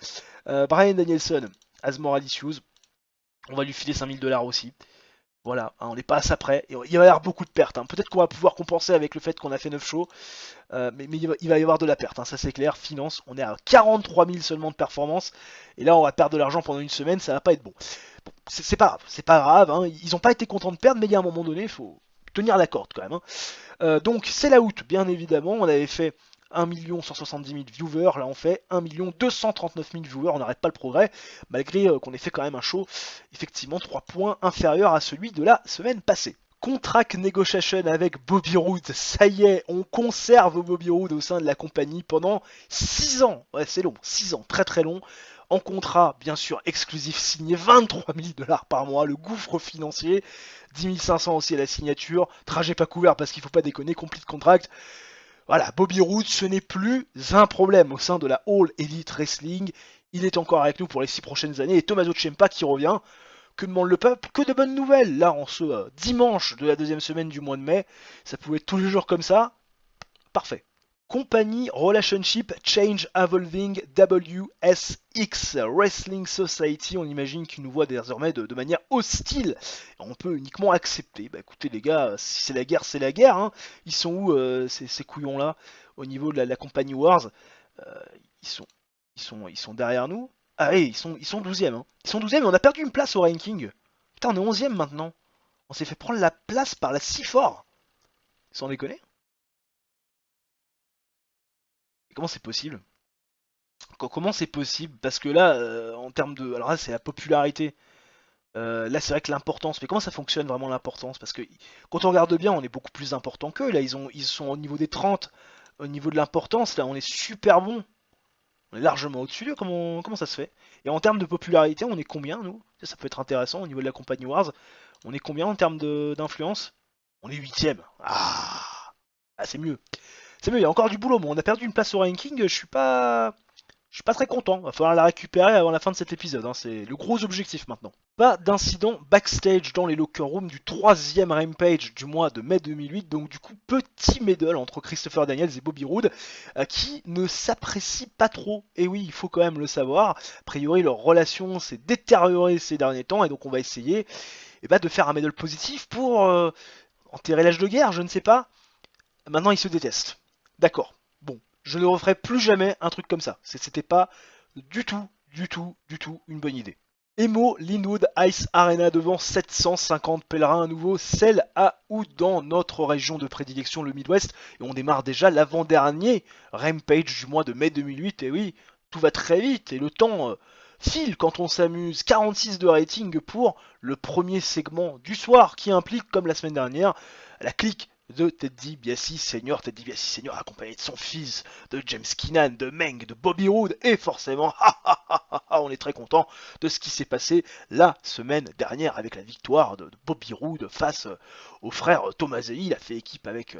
Bryan Danielson, as moral issues. On va lui filer 5000 $ aussi. Voilà, hein, on n'est pas à ça près. Il va y avoir beaucoup de pertes. Hein. Peut-être qu'on va pouvoir compenser avec le fait qu'on a fait 9 shows. Mais il va y avoir de la perte, hein, ça c'est clair. Finance, on est à 43 000 seulement de performance. Et là, on va perdre de l'argent pendant une semaine, ça va pas être bon. Bon, c'est pas grave, c'est pas grave. Hein. Ils ont pas été contents de perdre, mais il y a un moment donné, il faut tenir la corde quand même. Hein. Donc, c'est la out, bien évidemment. On avait fait 1 170 000 viewers, là on fait 1 239 000 viewers, on n'arrête pas le progrès, malgré qu'on ait fait quand même un show, effectivement 3 points inférieur à celui de la semaine passée. Contract negotiation avec Bobby Roode, ça y est, on conserve Bobby Roode au sein de la compagnie pendant 6 ans, ouais c'est long, 6 ans, très très long, en contrat bien sûr exclusif signé, 23 000 $ par mois, le gouffre financier, 10 500 aussi à la signature, trajet pas couvert parce qu'il faut pas déconner, complete contract. Voilà, Bobby Roode, ce n'est plus un problème au sein de la All Elite Wrestling. Il est encore avec nous pour les 6 prochaines années. Et Tommaso Ciampa qui revient. Que demande le peuple? Que de bonnes nouvelles. Là, en ce dimanche de la deuxième semaine du mois de mai. Ça pouvait être tous les jours comme ça. Parfait. Company Relationship Change Evolving WSX Wrestling Society, on imagine qu'ils nous voient désormais de manière hostile. On peut uniquement accepter. Bah écoutez les gars, si c'est la guerre, c'est la guerre. Hein. Ils sont où ces couillons là au niveau de la Company Wars? Ils sont derrière nous. Ah oui, ils sont 12e. Hein. Ils sont 12e et on a perdu une place au ranking. Putain, on est 11e maintenant. On s'est fait prendre la place par la C4. Sans déconner. Comment c'est possible? Comment c'est possible? Parce que là, en termes de... Alors là, c'est la popularité. Là, c'est vrai que l'importance... Mais comment ça fonctionne vraiment l'importance? Parce que quand on regarde bien, on est beaucoup plus important qu'eux. Là, ils sont au niveau des 30. Au niveau de l'importance, là, on est super bon. On est largement au-dessus d'eux. Comment ça se fait? Et en termes de popularité, on est combien, nous? Ça peut être intéressant au niveau de la Company Wars. On est combien en termes d'influence? On est 8ème. Ah, c'est mieux. C'est mieux, il y a encore du boulot. Bon, on a perdu une place au ranking, je suis pas très content. Va falloir la récupérer avant la fin de cet épisode. Hein. C'est le gros objectif maintenant. Pas d'incident backstage dans les locker rooms du 3e Rampage du mois de mai 2008. Donc du coup, petit medal entre Christopher Daniels et Bobby Roode qui ne s'apprécient pas trop. Et oui, il faut quand même le savoir. A priori, leur relation s'est détériorée ces derniers temps. Et donc on va essayer de faire un medal positif pour enterrer l'âge de guerre, je ne sais pas. Maintenant, ils se détestent. D'accord. Bon, je ne referai plus jamais un truc comme ça. C'était pas du tout une bonne idée. Emo Linwood Ice Arena devant 750 pèlerins à nouveau, celle à ou dans notre région de prédilection, le Midwest. Et on démarre déjà l'avant-dernier Rampage du mois de mai 2008. Et oui, tout va très vite et le temps file quand on s'amuse. 46 de rating pour le premier segment du soir qui implique, comme la semaine dernière, la clique de Ted DiBiase Senior. Ted DiBiase Senior accompagné de son fils, de James Keenan, de Meng, de Bobby Roode, et forcément, on est très content de ce qui s'est passé la semaine dernière avec la victoire de Bobby Roode face au frère Tommaso. Il a fait équipe avec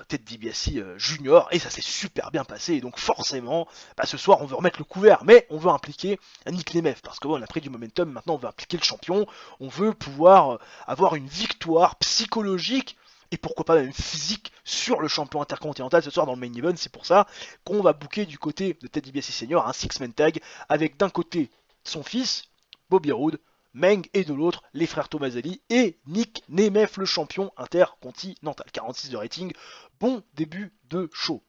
Ted DiBiase Junior et ça s'est super bien passé. Et donc forcément, ce soir on veut remettre le couvert, mais on veut impliquer Nick Nemeth parce qu'on a pris du momentum. Maintenant on veut impliquer le champion. On veut pouvoir avoir une victoire psychologique et pourquoi pas même physique sur le champion intercontinental ce soir dans le main event. C'est pour ça qu'on va booker du côté de Ted DiBiase Senior un six-man tag avec d'un côté son fils, Bobby Roode, Meng et de l'autre les frères Tomaselli et Nick Nemeth le champion intercontinental. 46 de rating, bon début de show.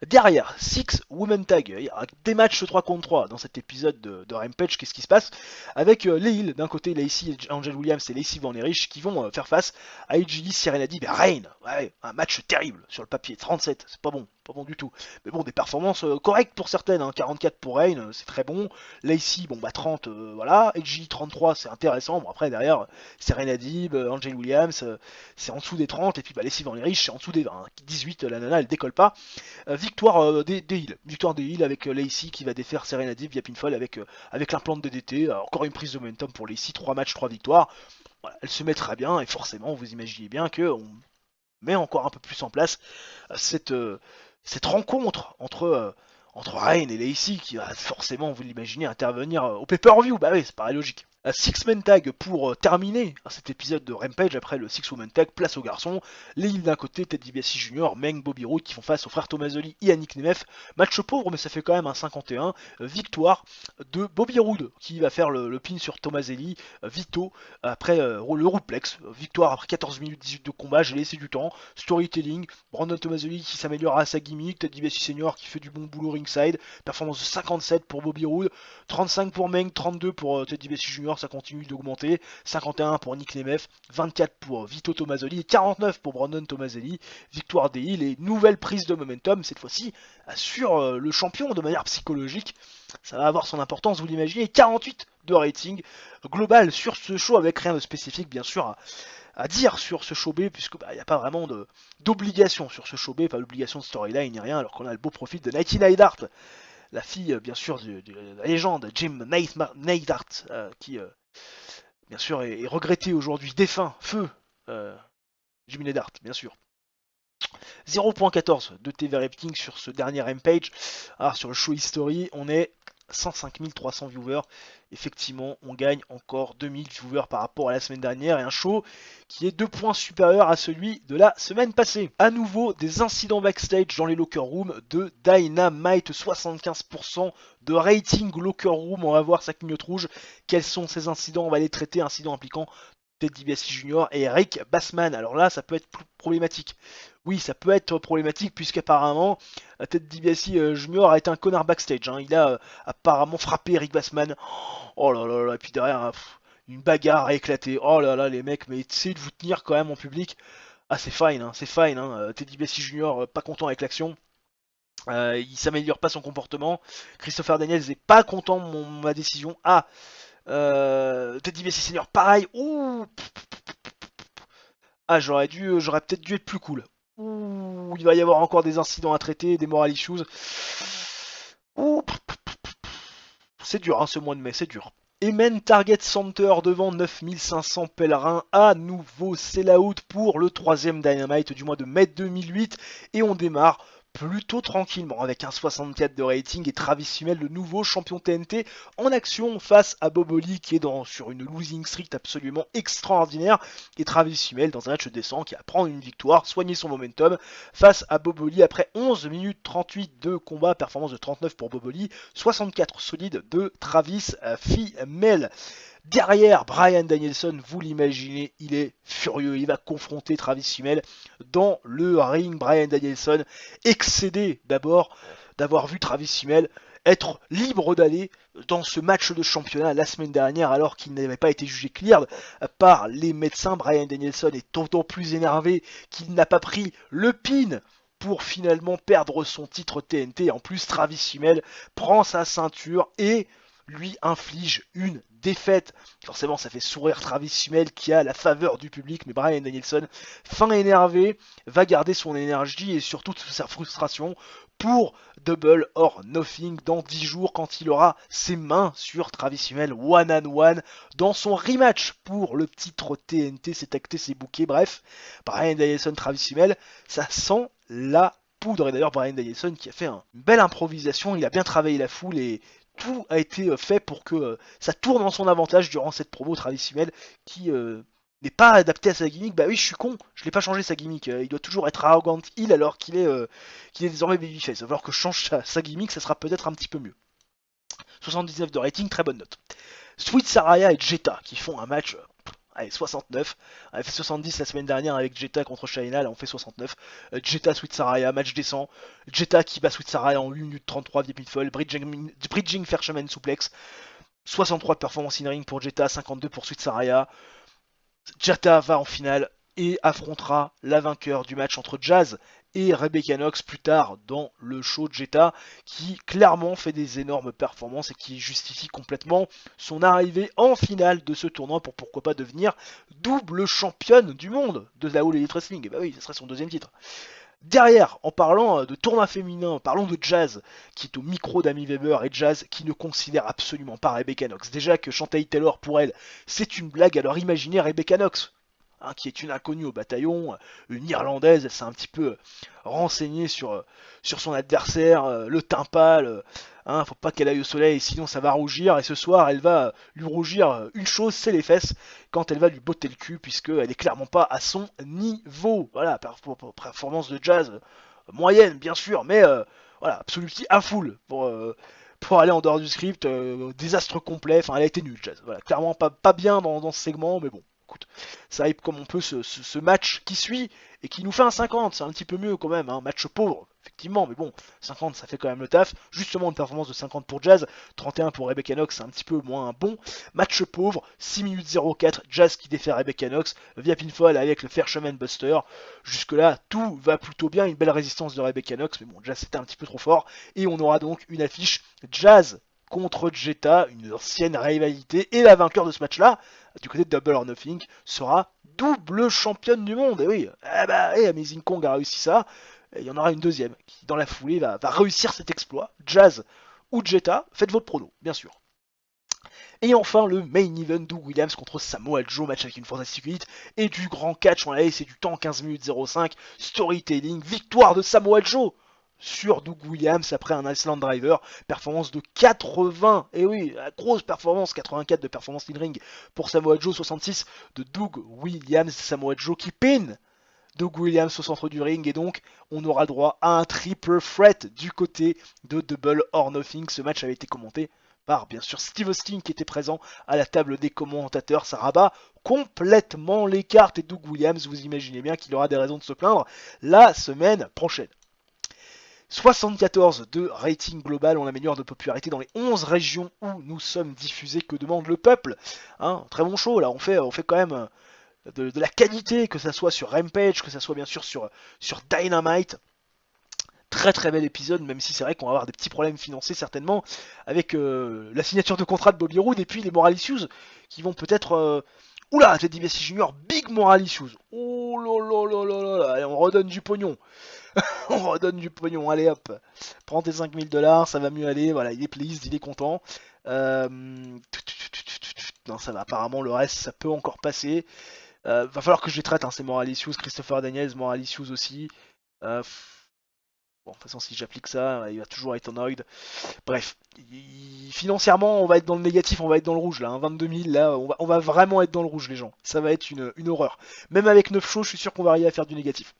Derrière, Six Women Tag, il y a des matchs 3 contre 3 dans cet épisode de Rampage. Qu'est-ce qui se passe avec les Hills, d'un côté Lacey, Angel Williams et Lacey Van Erich qui vont faire face à AJ, Serena Deeb et Rain. Ouais, un match terrible sur le papier, 37, c'est pas bon du tout. Mais bon, des performances correctes pour certaines, hein. 44 pour Rain, c'est très bon. Lacey, bon bah 30, voilà. AJ 33, c'est intéressant. Bon après derrière, Serena Deeb, Angel Williams, c'est en dessous des 30, et puis bah Lacey Van Erich, c'est en dessous des 20. 18, la nana elle décolle pas. Victoire des Hills. Victoire des Hills avec Lacey qui va défaire Serena Deeb via pinfall avec l'implant de DDT. Encore une prise de momentum pour Lacey, 3 matchs, 3 victoires. Voilà, elle se met très bien et forcément vous imaginez bien qu'on met encore un peu plus en place cette rencontre entre Rain et Lacey qui va forcément, vous l'imaginez, intervenir au pay-per-view. Bah oui, c'est pareil logique. Six-man tag pour terminer cet épisode de Rampage après le six-woman tag, place aux garçons. Les Hills d'un côté, Ted DiBiase Jr., Meng, Bobby Roode qui font face aux frères Tomaselli et à Nick Nemeth. Match pauvre, mais ça fait quand même un 51. Victoire de Bobby Roode qui va faire le pin sur Tomaselli. Vito après le rouplex. Victoire après 14 minutes 18 de combat, j'ai laissé du temps. Storytelling, Brandon Tomaselli qui s'améliore à sa gimmick, Ted DiBiase Sr. qui fait du bon boulot ringside. Performance de 57 pour Bobby Roode, 35 pour Meng, 32 pour Ted DiBiase Jr. Ça continue d'augmenter, 51 pour Nick Nemeth, 24 pour Vito Tomaselli et 49 pour Brandon Tomaselli. Victoire des Hills et nouvelle prise de momentum, cette fois-ci sur le champion de manière psychologique. Ça va avoir son importance, vous l'imaginez. 48 de rating global sur ce show avec rien de spécifique bien sûr à dire sur ce show B, puisque il n'y a pas vraiment d'obligation sur ce show B, pas d'obligation de storyline ni rien, alors qu'on a le beau profil de Nike Neidhart, la fille bien sûr de la légende Jim Neidhart, qui bien sûr est regretté aujourd'hui, défunt, feu Jim Neidhart bien sûr. 0.14 de TV rating sur ce dernier Rampage. Alors sur le show History, on est 105 300 viewers. Effectivement, on gagne encore 2000 viewers par rapport à la semaine dernière et un show qui est 2 points supérieur à celui de la semaine passée. À nouveau, des incidents backstage dans les locker rooms de Dynamite, 75% de rating locker room. On va voir sa clignote rouge. Quels sont ces incidents? On va les traiter. Incidents impliquant Ted DiBiase Jr. et Eric Bassman. Alors là, ça peut être problématique. Oui, ça peut être problématique puisqu'apparemment Ted DiBiase Jr. a été un connard backstage. Hein. Il a apparemment frappé Eric Bassman. Oh là là là, et puis derrière, une bagarre a éclaté. Oh là là, les mecs, mais essayez de vous tenir quand même en public. Ah, c'est fine, hein, c'est fine. Hein. Ted DiBiase Jr. Pas content avec l'action. Il s'améliore pas son comportement. Christopher Daniels est pas content de ma décision. Ah, Ted DiBiase Senior, pareil. Ouh. Ah, j'aurais peut-être dû être plus cool. Ouh, il va y avoir encore des incidents à traiter, des moral issues. Ouh. C'est dur, hein, ce mois de mai, c'est dur. Amen Target Center devant 9500 pèlerins, à nouveau sell-out pour le 3ème Dynamite du mois de mai 2008 et on démarre plutôt tranquillement avec un 64 de rating et Travis Fimmel, le nouveau champion TNT, en action face à Bob Holly qui est sur une losing streak absolument extraordinaire et Travis Fimmel dans un match décent qui va prendre une victoire, soigner son momentum face à Bob Holly après 11 minutes 38 de combat, performance de 39 pour Bob Holly, 64 solide de Travis Fimmel. Derrière, Bryan Danielson, vous l'imaginez, il est furieux, il va confronter Travis Fimmel dans le ring. Bryan Danielson, excédé d'abord d'avoir vu Travis Fimmel être libre d'aller dans ce match de championnat la semaine dernière alors qu'il n'avait pas été jugé cleared par les médecins. Bryan Danielson est d'autant plus énervé qu'il n'a pas pris le pin pour finalement perdre son titre TNT. En plus, Travis Fimmel prend sa ceinture et lui inflige une défaite. Forcément, ça fait sourire Travis Fimmel qui a la faveur du public, mais Bryan Danielson, fin énervé, va garder son énergie et surtout toute sa frustration pour Double or Nothing dans 10 jours quand il aura ses mains sur Travis Fimmel one-on-one dans son rematch pour le titre TNT. C'est acté, c'est booké. Bref, Bryan Danielson, Travis Fimmel, ça sent la poudre. Et d'ailleurs, Bryan Danielson qui a fait une belle improvisation, il a bien travaillé la foule et tout a été fait pour que ça tourne en son avantage durant cette promo. Travis Fimmel qui n'est pas adapté à sa gimmick. Bah oui, je suis con, je l'ai pas changé sa gimmick. Il doit toujours être arrogant heel alors qu'il est désormais babyface. Alors que je change sa gimmick, ça sera peut-être un petit peu mieux. 79 de rating, très bonne note. Sweet Saraya et Jetta qui font un match, allez, 69. On avait fait 70 la semaine dernière avec Jetta contre Shaina, là on fait 69. Jetta, Sweet Saraya, match décent. Jetta qui bat Sweet Saraya en 8 minutes 33 via pinfall, bridging Fairchaman suplex. 63 de performance in ring pour Jetta, 52 pour Sweet Saraya. Jetta va en finale et affrontera la vainqueur du match entre Jazz et Rebecca Knox plus tard dans le show de Jetta, qui clairement fait des énormes performances et qui justifie complètement son arrivée en finale de ce tournoi pour pourquoi pas devenir double championne du monde de la All Elite Wrestling. Et bah oui, ce serait son deuxième titre. Derrière, en parlant de tournoi féminin, parlons de Jazz, qui est au micro d'Amy Weber, et Jazz qui ne considère absolument pas Rebecca Knox. Déjà que Shantae Taylor, pour elle, c'est une blague, alors imaginez Rebecca Knox, hein, qui est une inconnue au bataillon, une Irlandaise, elle s'est un petit peu renseignée sur son adversaire, le teint pâle, hein, faut pas qu'elle aille au soleil, sinon ça va rougir, et ce soir, elle va lui rougir une chose, c'est les fesses, quand elle va lui botter le cul, puisqu'elle est clairement pas à son niveau. Voilà, performance de Jazz moyenne, bien sûr, mais voilà, Absoluti à full pour aller en dehors du script, désastre complet, enfin elle a été nulle, Jazz. Voilà, clairement pas bien dans ce segment, mais bon. Écoute, ça hype comme on peut ce match qui suit et qui nous fait un 50, c'est un petit peu mieux quand même, un match pauvre, effectivement, mais bon, 50 ça fait quand même le taf. Justement une performance de 50 pour Jazz, 31 pour Rebecca Knox, c'est un petit peu moins bon. Match pauvre, 6 minutes 04, Jazz qui défait Rebecca Knox via pinfall avec le Fairchaman Buster. Jusque là, tout va plutôt bien, une belle résistance de Rebecca Knox, mais bon, Jazz c'était un petit peu trop fort. Et on aura donc une affiche Jazz contre Jetta, une ancienne rivalité, et la vainqueur de ce match-là, du côté de Double or Nothing, sera double championne du monde. Et oui, Amazing Kong a réussi ça, et il y en aura une deuxième qui, dans la foulée, va réussir cet exploit. Jazz ou Jetta, faites votre prono, bien sûr. Et enfin, le main event, Doug Williams contre Samoa Joe, match avec une fantastique elite, et du grand catch, on l'a laissé du temps, 15 minutes 05, storytelling, victoire de Samoa Joe sur Doug Williams après un Iceland Driver, performance de 80, et oui, grosse performance, 84 de performance in ring pour Samoa Joe, 66 de Doug Williams, Samoa Joe qui pin Doug Williams au centre du ring, et donc on aura droit à un triple threat du côté de Double or Nothing. Ce match avait été commenté par bien sûr Steve Austin qui était présent à la table des commentateurs. Ça rabat complètement les cartes et Doug Williams, vous imaginez bien qu'il aura des raisons de se plaindre la semaine prochaine. 74 de rating global, on améliore de popularité dans les 11 régions où nous sommes diffusés. Que demande le peuple, hein, très bon show là, on fait quand même de la qualité, que ça soit sur Rampage, que ça soit bien sûr sur Dynamite. Très très bel épisode, même si c'est vrai qu'on va avoir des petits problèmes financiers certainement avec la signature de contrat de Bobby Roode et puis les Moral Issues qui vont peut-être... Oula, Ted DiBiase Junior, big Moral Issues. Oh là, allez, on redonne du pognon. On redonne du pognon, allez hop. Prends tes 5000$, ça va mieux aller, voilà, il est pleased, il est content. Non, ça va, apparemment le reste ça peut encore passer. Va falloir que je les traite, hein, ces Moral Issues, Christopher Daniels, Moral Issues aussi. Bon, de toute façon, si j'applique ça, il va toujours être annoyed. Bref, financièrement, on va être dans le négatif, on va être dans le rouge là. Hein, 22 000, là, on va vraiment être dans le rouge, les gens. Ça va être une horreur. Même avec 9 shows, je suis sûr qu'on va arriver à faire du négatif.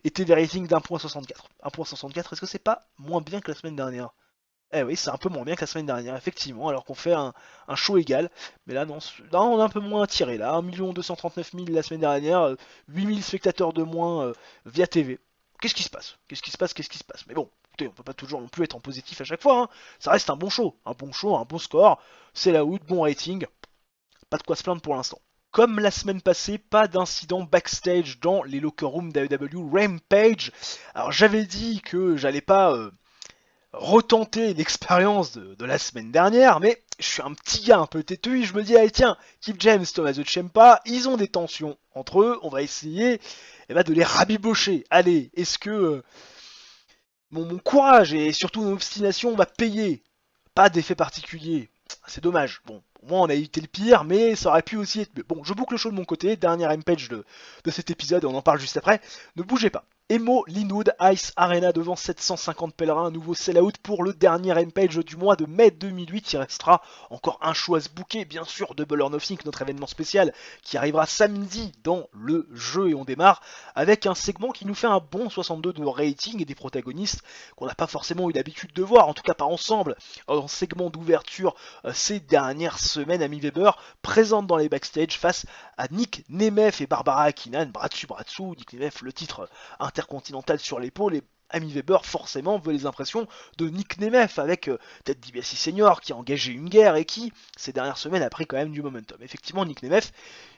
Et TV rating d'1.64. 1.64, est-ce que c'est pas moins bien que la semaine dernière? Eh oui, c'est un peu moins bien que la semaine dernière, effectivement, alors qu'on fait un show égal. Mais là, non, on est un peu moins tiré. Là, 1 239 000 la semaine dernière, 8 000 spectateurs de moins via TV. Qu'est-ce qui se passe? Qu'est-ce qui se passe? Mais bon, écoutez, on peut pas toujours non plus être en positif à chaque fois. Hein. Ça reste un bon show, un bon score. C'est la hood, bon rating. Pas de quoi se plaindre pour l'instant. Comme la semaine passée, pas d'incident backstage dans les locker rooms d'AEW Rampage. Alors j'avais dit que j'allais pas retenter l'expérience de la semaine dernière, mais je suis un petit gars un peu têtu, je me dis, allez tiens, Kip James, Tommaso Ciampa, ils ont des tensions entre eux, on va essayer de les rabibocher. Allez, est-ce que mon courage et surtout mon obstination va payer? Pas d'effet particulier, c'est dommage. Bon, moi on a évité le pire, mais ça aurait pu aussi être mieux. Bon, je boucle le show de mon côté, dernier rampage de cet épisode, et on en parle juste après. Ne bougez pas. Emo Linwood Ice Arena devant 750 pèlerins, un nouveau sell-out pour le dernier rampage du mois de mai 2008. Il restera encore un show à se booker, bien sûr, Double or Nothing, notre événement spécial qui arrivera samedi dans le jeu, et on démarre avec un segment qui nous fait un bon 62 de rating et des protagonistes qu'on n'a pas forcément eu l'habitude de voir, en tout cas pas ensemble, en segment d'ouverture ces dernières semaines. Amy Weber présente dans les backstage face à Nick Nemeth et Barbara Akinan, bras dessus, Nick Nemeth le titre intercontinental sur l'épaule, et Amy Weber forcément veut les impressions de Nick Nemeth avec Ted DiBiase Senior qui a engagé une guerre et qui ces dernières semaines a pris quand même du momentum. Effectivement, Nick Nemeth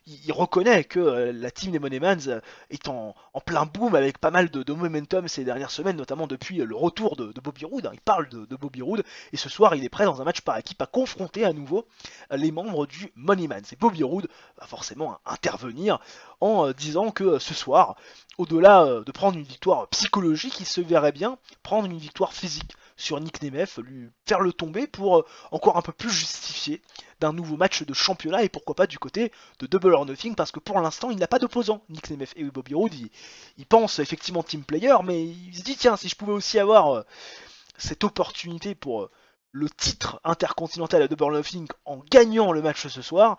il reconnaît que la team des Moneymans est en plein boom avec pas mal de momentum ces dernières semaines, notamment depuis le retour de Bobby Roode. Il parle de Bobby Roode et ce soir il est prêt dans un match par équipe à confronter à nouveau les membres du Moneymans. Et Bobby Roode va forcément intervenir en disant que ce soir, au-delà de prendre une victoire psychologique, il se verrait bien prendre une victoire physique sur Nick Nemeth, lui faire le tomber pour encore un peu plus justifier d'un nouveau match de championnat, et pourquoi pas du côté de Double or Nothing, parce que pour l'instant il n'a pas d'opposant. Nick Nemeth et Bobby Roode, il pense effectivement team player, mais il se dit tiens, si je pouvais aussi avoir cette opportunité pour le titre intercontinental à Double or Nothing en gagnant le match ce soir,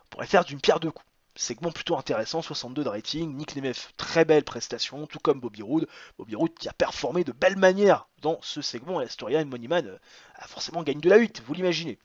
on pourrait faire d'une pierre deux coups. Segment plutôt intéressant, 62 de rating, Nick Nemeth, très belle prestation, tout comme Bobby Roode. Bobby Roode qui a performé de belle manière dans ce segment, et la storyline Moneyman a forcément gagné de la 8, vous l'imaginez.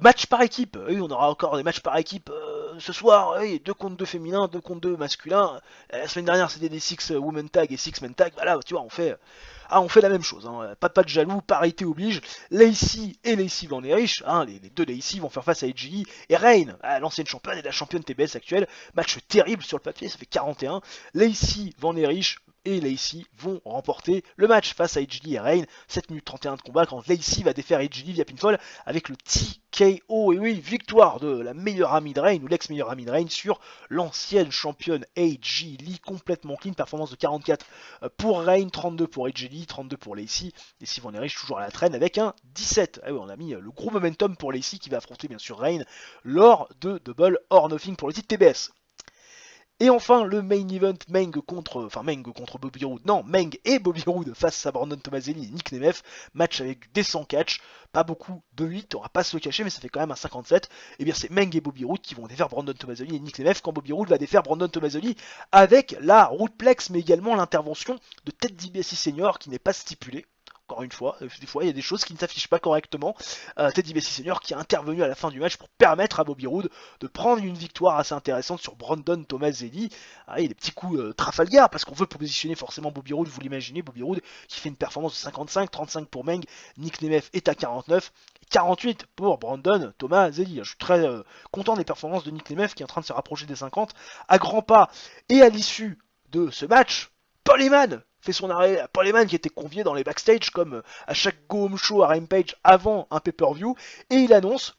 Match par équipe, oui, on aura encore des matchs par équipe ce soir, oui, 2 contre 2 féminins, 2 contre 2 masculins. La semaine dernière c'était des 6 women tag et 6 men tag, voilà, tu vois, on fait la même chose, hein. Pas de jaloux, parité oblige. Lacey et Lacey Van Erich, hein, les deux Lacey vont faire face à AJ et Rain, l'ancienne championne et la championne TBS actuelle. Match terrible sur le papier, ça fait 41. Lacey Van Erich et Lacey vont remporter le match face à AJ et Rain. 7 minutes 31 de combat quand Lacey va défaire AJ via pinfall avec le TKO. Et oui, victoire de la meilleure amie de Rain, ou l'ex-meilleure amie de Rain, sur l'ancienne championne AJ Lee, complètement clean. Performance de 44 pour Rain, 32 pour AJ Lee, 32 pour Lacey. Lacey Van Erich toujours à la traîne avec un 17. Ah oui, on a mis le gros momentum pour Lacey qui va affronter bien sûr Rain lors de Double or Nothing pour le titre TBS. Et enfin, le main event, Meng contre Bobby Roode. Non, Meng et Bobby Roode face à Brandon Tomaselli et Nick Nemeth. Match avec du descent catch. Pas beaucoup de 8, on va pas se le cacher, mais ça fait quand même un 57. Et bien c'est Meng et Bobby Roode qui vont défaire Brandon Tomaselli et Nick Nemeth quand Bobby Roode va défaire Brandon Tomaselli avec la Roodplex, mais également l'intervention de Ted DiBiase Senior qui n'est pas stipulée. Encore une fois, des fois il y a des choses qui ne s'affichent pas correctement. Ted DiBiase Senior qui est intervenu à la fin du match pour permettre à Bobby Roode de prendre une victoire assez intéressante sur Brandon Tomaselli. Il y a des petits coups Trafalgar parce qu'on veut positionner forcément Bobby Roode, vous l'imaginez, Bobby Roode qui fait une performance de 55, 35 pour Meng, Nick Nemeth est à 49, 48 pour Brandon Tomaselli. Je suis très content des performances de Nick Nemeth qui est en train de se rapprocher des 50 à grands pas. Et à l'issue de ce match, Paul Heyman fait son arrêt. Paul Heyman qui était convié dans les backstage comme à chaque Go Home Show à Rampage avant un pay-per-view, et il annonce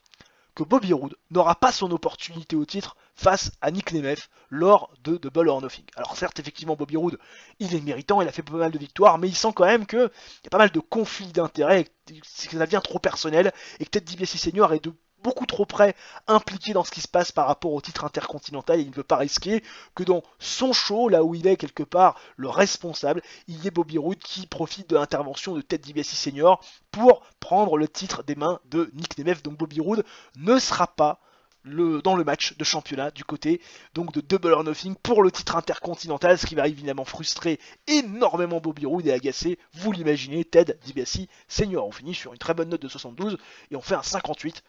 que Bobby Roode n'aura pas son opportunité au titre face à Nick Nemeth lors de Double or Nothing. Alors certes, effectivement, Bobby Roode, il est méritant, il a fait pas mal de victoires, mais il sent quand même qu'il y a pas mal de conflits d'intérêts, que ça devient trop personnel, et que Ted DiBiase Senior est de beaucoup trop près impliqué dans ce qui se passe par rapport au titre intercontinental, et il ne veut pas risquer que dans son show, là où il est quelque part le responsable, il y ait Bobby Roode qui profite de l'intervention de Ted DiBiase Senior pour prendre le titre des mains de Nick Nemeth. Donc Bobby Roode ne sera pas dans le match de championnat du côté donc de Double or Nothing pour le titre intercontinental, ce qui va évidemment frustrer énormément Bobby Roode et agacer, vous l'imaginez, Ted DiBiase Senior. On finit sur une très bonne note de 72 et on fait un 58.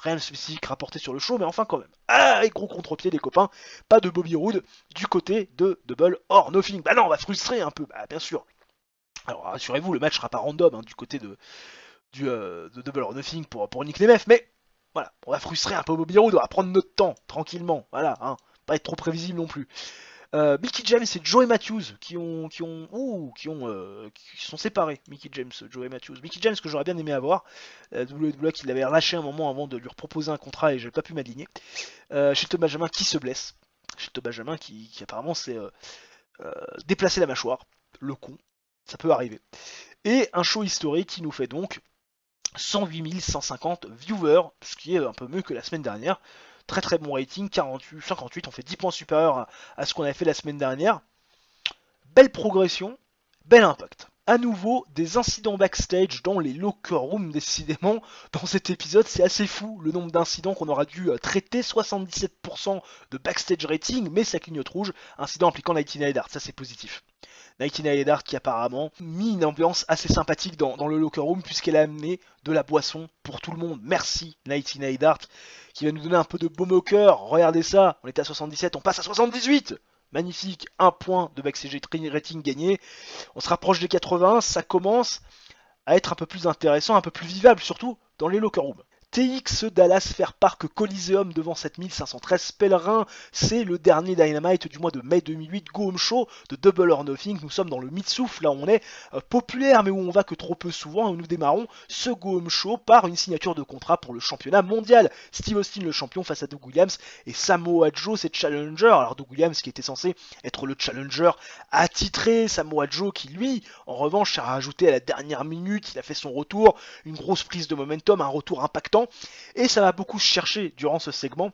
Rien de spécifique rapporté sur le show, mais enfin quand même. Et gros contre-pied les copains, pas de Bobby Roode du côté de Double or Nothing. Bah non, on va frustrer un peu, bien sûr. Alors rassurez-vous, le match sera pas random du côté de Double or Nothing pour Nick Nemeth, mais voilà, on va frustrer un peu Bobby Roode, on va prendre notre temps, tranquillement, voilà, pas être trop prévisible non plus. Mickey James et Joey Matthews qui sont séparés. Mickey James, Joey Matthews. Mickey James que j'aurais bien aimé avoir. WWE qui l'avait relâché un moment avant de lui proposer un contrat et j'ai pas pu m'aligner. Shelton Benjamin qui se blesse. Shelton Benjamin qui apparemment s'est déplacé la mâchoire. Le con, ça peut arriver. Et un show historique qui nous fait donc 108 150 viewers, ce qui est un peu mieux que la semaine dernière. Très très bon rating, 48, 58, on fait 10 points supérieurs à ce qu'on avait fait la semaine dernière. Belle progression, bel impact. À nouveau, des incidents backstage dans les locker rooms, décidément, dans cet épisode, c'est assez fou le nombre d'incidents qu'on aura dû traiter, 77% de backstage rating, mais ça clignote rouge, incident impliquant Nightingale Dart, ça c'est positif. Nightingale Dart qui apparemment mis une ambiance assez sympathique dans le locker room puisqu'elle a amené de la boisson pour tout le monde. Merci Nightingale Dart qui va nous donner un peu de baume au cœur. Regardez ça, on était à 77, on passe à 78. Magnifique, un point de backstage rating gagné. On se rapproche des 80, ça commence à être un peu plus intéressant, un peu plus vivable, surtout dans les locker rooms. TX Dallas Fair Park Coliseum devant 7513 pèlerins, c'est le dernier Dynamite du mois de mai 2008, Go Home Show de Double or Nothing. Nous sommes dans le mid-souffle, là où on est populaire mais où on va que trop peu souvent, et où nous démarrons ce Go Home Show par une signature de contrat pour le championnat mondial. Steve Austin le champion face à Doug Williams et Samoa Joe c'est challenger. Alors Doug Williams qui était censé être le challenger attitré, Samoa Joe qui lui en revanche s'est rajouté à la dernière minute, il a fait son retour, une grosse prise de momentum, un retour impactant. Et ça va beaucoup se chercher durant ce segment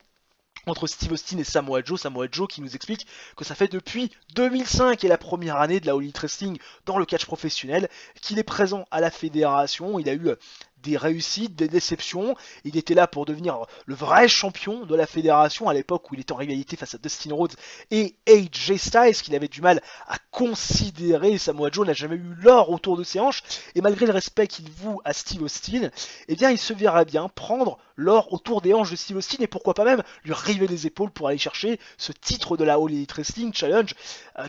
entre Steve Austin et Samoa Joe qui nous explique que ça fait depuis 2005 et la première année de la All Elite Wrestling dans le catch professionnel, qu'il est présent à la fédération, il a eu des réussites, des déceptions, il était là pour devenir le vrai champion de la fédération à l'époque où il était en rivalité face à Dustin Rhodes et AJ Styles, qu'il avait du mal à considérer. Samoa Joe n'a jamais eu l'or autour de ses hanches, et malgré le respect qu'il voue à Steve Austin, eh bien il se verra bien prendre l'or autour des hanches de Steve Austin, et pourquoi pas même lui river les épaules pour aller chercher ce titre de la All Elite Wrestling Challenge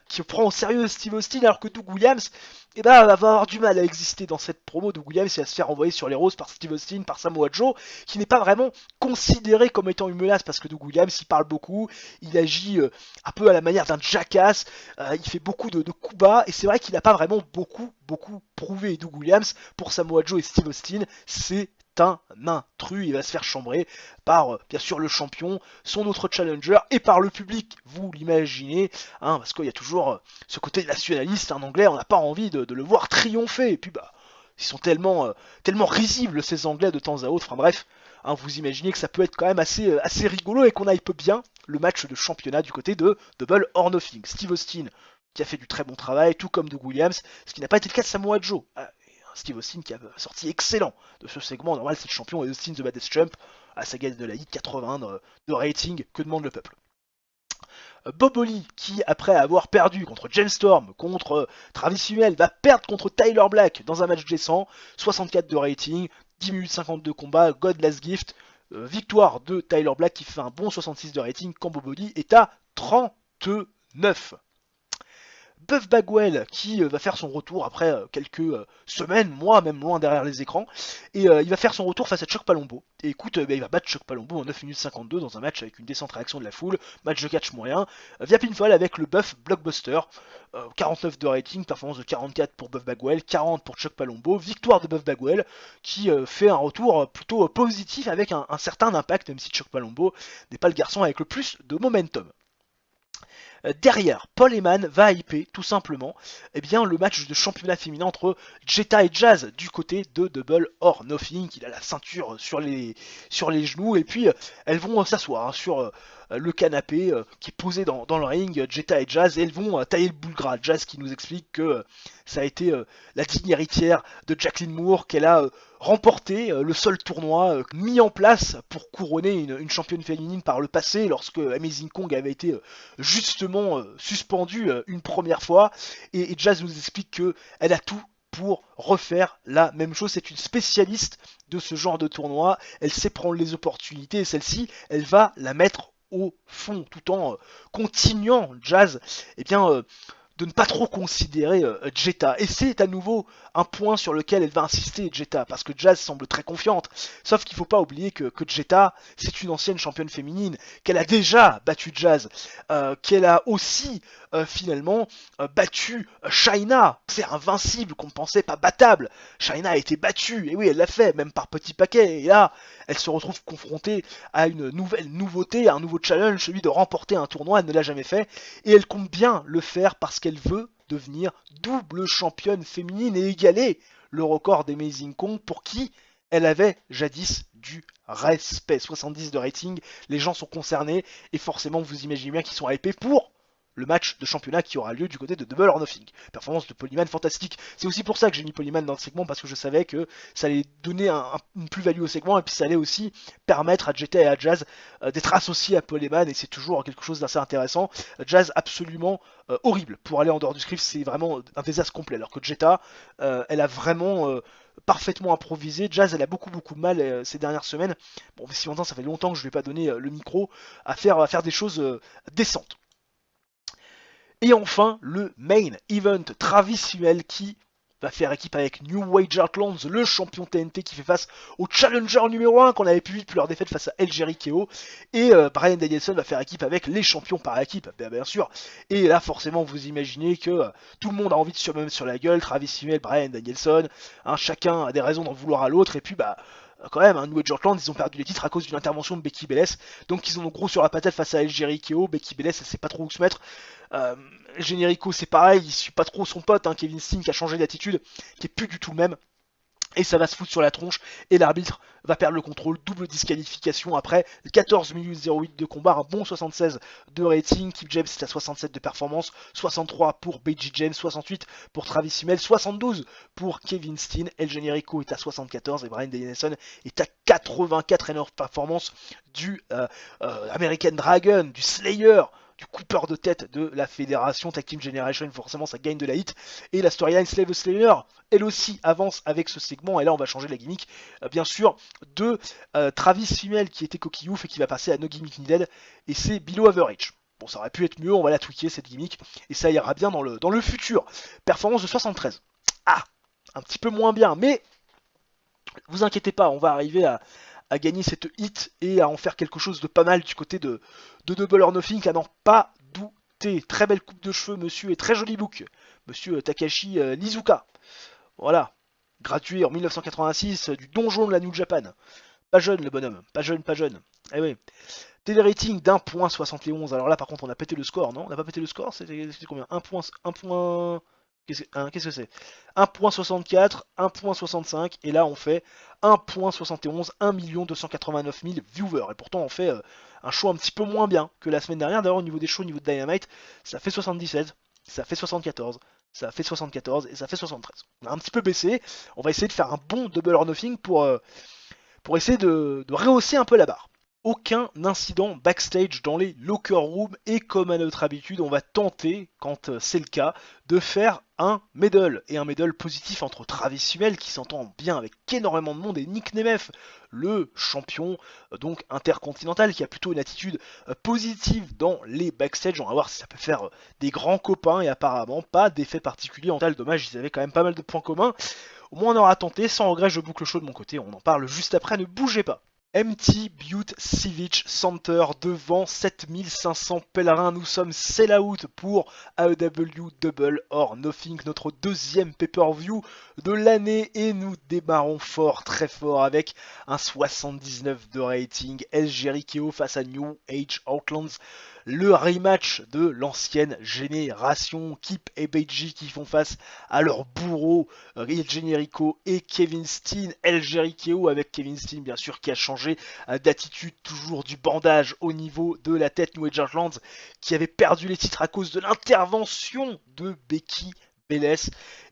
qui prend au sérieux Steve Austin, alors que Doug Williams va avoir du mal à exister dans cette promo. Doug Williams va se faire envoyer sur les roses par Steve Austin, par Samoa Joe, qui n'est pas vraiment considéré comme étant une menace, parce que Doug Williams il parle beaucoup, il agit un peu à la manière d'un jackass, il fait beaucoup de coups bas, et c'est vrai qu'il n'a pas vraiment beaucoup prouvé. Doug Williams, pour Samoa Joe et Steve Austin, c'est un intrus, il va se faire chambrer par bien sûr le champion, son autre challenger et par le public, vous l'imaginez, hein, parce qu'il y a toujours ce côté nationaliste, un anglais, on n'a pas envie de le voir triompher, et puis bah ils sont tellement risibles ces anglais de temps à autre, enfin bref, hein, vous imaginez que ça peut être quand même assez rigolo et qu'on hype bien le match de championnat du côté de Double or Nothing. Steve Austin qui a fait du très bon travail, tout comme Doug Williams, ce qui n'a pas été le cas de Samoa Joe. Steve Austin qui a sorti excellent de ce segment, normal c'est le champion, et Austin The Baddest Champ à sa gagne de la hit 80 de rating, que demande le peuple. Bob Holly qui, après avoir perdu contre James Storm, contre Travis Hummel, va perdre contre Tyler Black dans un match décent, 64 de rating, 10 minutes 50 de combat, God Last Gift, victoire de Tyler Black qui fait un bon 66 de rating quand Bob Holly est à 39. Buff Bagwell qui va faire son retour après quelques semaines, mois même loin derrière les écrans, et il va faire son retour face à Chuck Palumbo. Et écoute, il va battre Chuck Palumbo en 9 minutes 52 dans un match avec une décente réaction de la foule, match de catch moyen, via pinfall avec le Buff Blockbuster, 49 de rating, performance de 44 pour Buff Bagwell, 40 pour Chuck Palumbo, victoire de Buff Bagwell qui fait un retour plutôt positif avec un certain impact, même si Chuck Palumbo n'est pas le garçon avec le plus de momentum. Derrière, Paul Heyman va hyper tout simplement le match de championnat féminin entre Jetta et Jazz du côté de Double or Nothing. Il a la ceinture sur les genoux et puis elles vont s'asseoir sur le canapé qui est posé dans le ring, Jetta et Jazz, et elles vont tailler le boule gras. Jazz qui nous explique que ça a été la digne héritière de Jacqueline Moore, qu'elle a remporté le seul tournoi mis en place pour couronner une championne féminine par le passé, lorsque Amazing Kong avait été justement suspendue une première fois, et Jazz nous explique qu'elle a tout pour refaire la même chose. C'est une spécialiste de ce genre de tournoi, elle sait prendre les opportunités, et celle-ci, elle va la mettre au fond, tout en continuant Jazz de ne pas trop considérer Jetta. Et c'est à nouveau un point sur lequel elle va insister, Jetta, parce que Jazz semble très confiante. Sauf qu'il ne faut pas oublier que Jetta, c'est une ancienne championne féminine, qu'elle a déjà battu Jazz, qu'elle a aussi finalement battu Chyna. C'est invincible, qu'on ne pensait pas battable. Chyna a été battue, et oui, elle l'a fait, même par petits paquets. Et là, elle se retrouve confrontée à une nouvelle nouveauté, à un nouveau challenge, celui de remporter un tournoi. Elle ne l'a jamais fait, et elle compte bien le faire parce qu'elle veut devenir double championne féminine et égaler le record d'Amazing Kong, pour qui elle avait jadis du respect. 70 de rating, les gens sont concernés, et forcément vous imaginez bien qu'ils sont hypés pour le match de championnat qui aura lieu du côté de Double or Nothing. Performance de Polyman fantastique. C'est aussi pour ça que j'ai mis Polyman dans le segment, parce que je savais que ça allait donner une plus-value au segment, et puis ça allait aussi permettre à Jetta et à Jazz d'être associés à Polyman, et c'est toujours quelque chose d'assez intéressant. Jazz absolument horrible pour aller en dehors du script, c'est vraiment un désastre complet, alors que Jetta, elle a vraiment parfaitement improvisé. Jazz, elle a beaucoup mal ces dernières semaines. Bon, mais si longtemps, ça fait longtemps que je ne lui ai pas donné le micro à faire des choses décentes. Et enfin, le main event, Travis Huel qui va faire équipe avec New Age Outlands, le champion TNT qui fait face au challenger numéro 1 qu'on avait pu vite plus leur défaite face à El Jericho. Et Bryan Danielson va faire équipe avec les champions par équipe, bien sûr. Et là, forcément, vous imaginez que tout le monde a envie de se mettre sur la gueule. Travis Huel, Bryan Danielson, hein, chacun a des raisons d'en vouloir à l'autre. Et puis, quand même, New Age Outlands, ils ont perdu les titres à cause d'une intervention de Becky Belles. Donc ils ont gros sur la patate face à El Jericho. Becky Belles, elle sait pas trop où se mettre. Jericho, c'est pareil, il suit pas trop son pote, hein, Kevin Steen, qui a changé d'attitude, qui est plus du tout le même. Et ça va se foutre sur la tronche, et l'arbitre va perdre le contrôle, double disqualification après 14 minutes 08 de combat, un bon 76 de rating, Kip James est à 67 de performance, 63 pour Becky James, 68 pour Travis Hummel, 72 pour Kevin Steen, El Generico est à 74 et Bryan Danielson est à 84 énormes performances du American Dragon, du Slayer, du coupeur de tête de la fédération Tag Team Generation, forcément ça gagne de la hit, et la storyline Slave the Slayer, elle aussi avance avec ce segment, et là on va changer la gimmick, bien sûr, de Travis Hummel qui était coquillouf et qui va passer à No Gimmick Needed, et c'est Below Average. Bon, ça aurait pu être mieux, on va la tweaker cette gimmick, et ça ira bien dans le futur. Performance de 73. Ah, un petit peu moins bien, mais vous inquiétez pas, on va arriver à gagner cette hit et à en faire quelque chose de pas mal du côté de Double or Nothing, à n'en pas douter. Très belle coupe de cheveux, monsieur, et très joli look. Monsieur Takashi Lizuka. Voilà. Gradué en 1986 du donjon de la New Japan. Pas jeune le bonhomme, pas jeune. Eh oui. Télé-rating d'1.71. Alors là, par contre, on a pété le score, non? On n'a pas pété le score? C'était combien? 1 point... Qu'est-ce que c'est? 1.64, 1.65, et là on fait 1.71, 1 289 000 viewers. Et pourtant on fait un show un petit peu moins bien que la semaine dernière. D'ailleurs au niveau des shows, au niveau de Dynamite, ça fait 77, ça fait 74, ça fait 74 et ça fait 73. On a un petit peu baissé, on va essayer de faire un bon Double or Nothing pour essayer de rehausser un peu la barre. Aucun incident backstage dans les locker rooms, et comme à notre habitude, on va tenter, quand c'est le cas, de faire un middle, et un middle positif entre Travis Hummel, qui s'entend bien avec énormément de monde, et Nick Nemeth, le champion donc intercontinental, qui a plutôt une attitude positive dans les backstage. On va voir si ça peut faire des grands copains, et apparemment pas d'effet particulier en tal. Dommage, ils avaient quand même pas mal de points communs. Au moins on aura tenté, sans regret, je boucle chaud de mon côté, on en parle juste après, ne bougez pas. MT Butte Civic Center devant 7500 pèlerins, nous sommes sell out pour AEW Double or Nothing, notre deuxième pay-per-view de l'année, et nous démarrons fort, très fort, avec un 79 de rating. El Jericho face à New Age Outlands, le rematch de l'ancienne génération, Kip et Beiji qui font face à leur bourreau El Generico et Kevin Steen. El Jericho avec Kevin Steen bien sûr qui a changé d'attitude, toujours du bandage au niveau de la tête. New Age Outlands qui avait perdu les titres à cause de l'intervention de Becky Belles.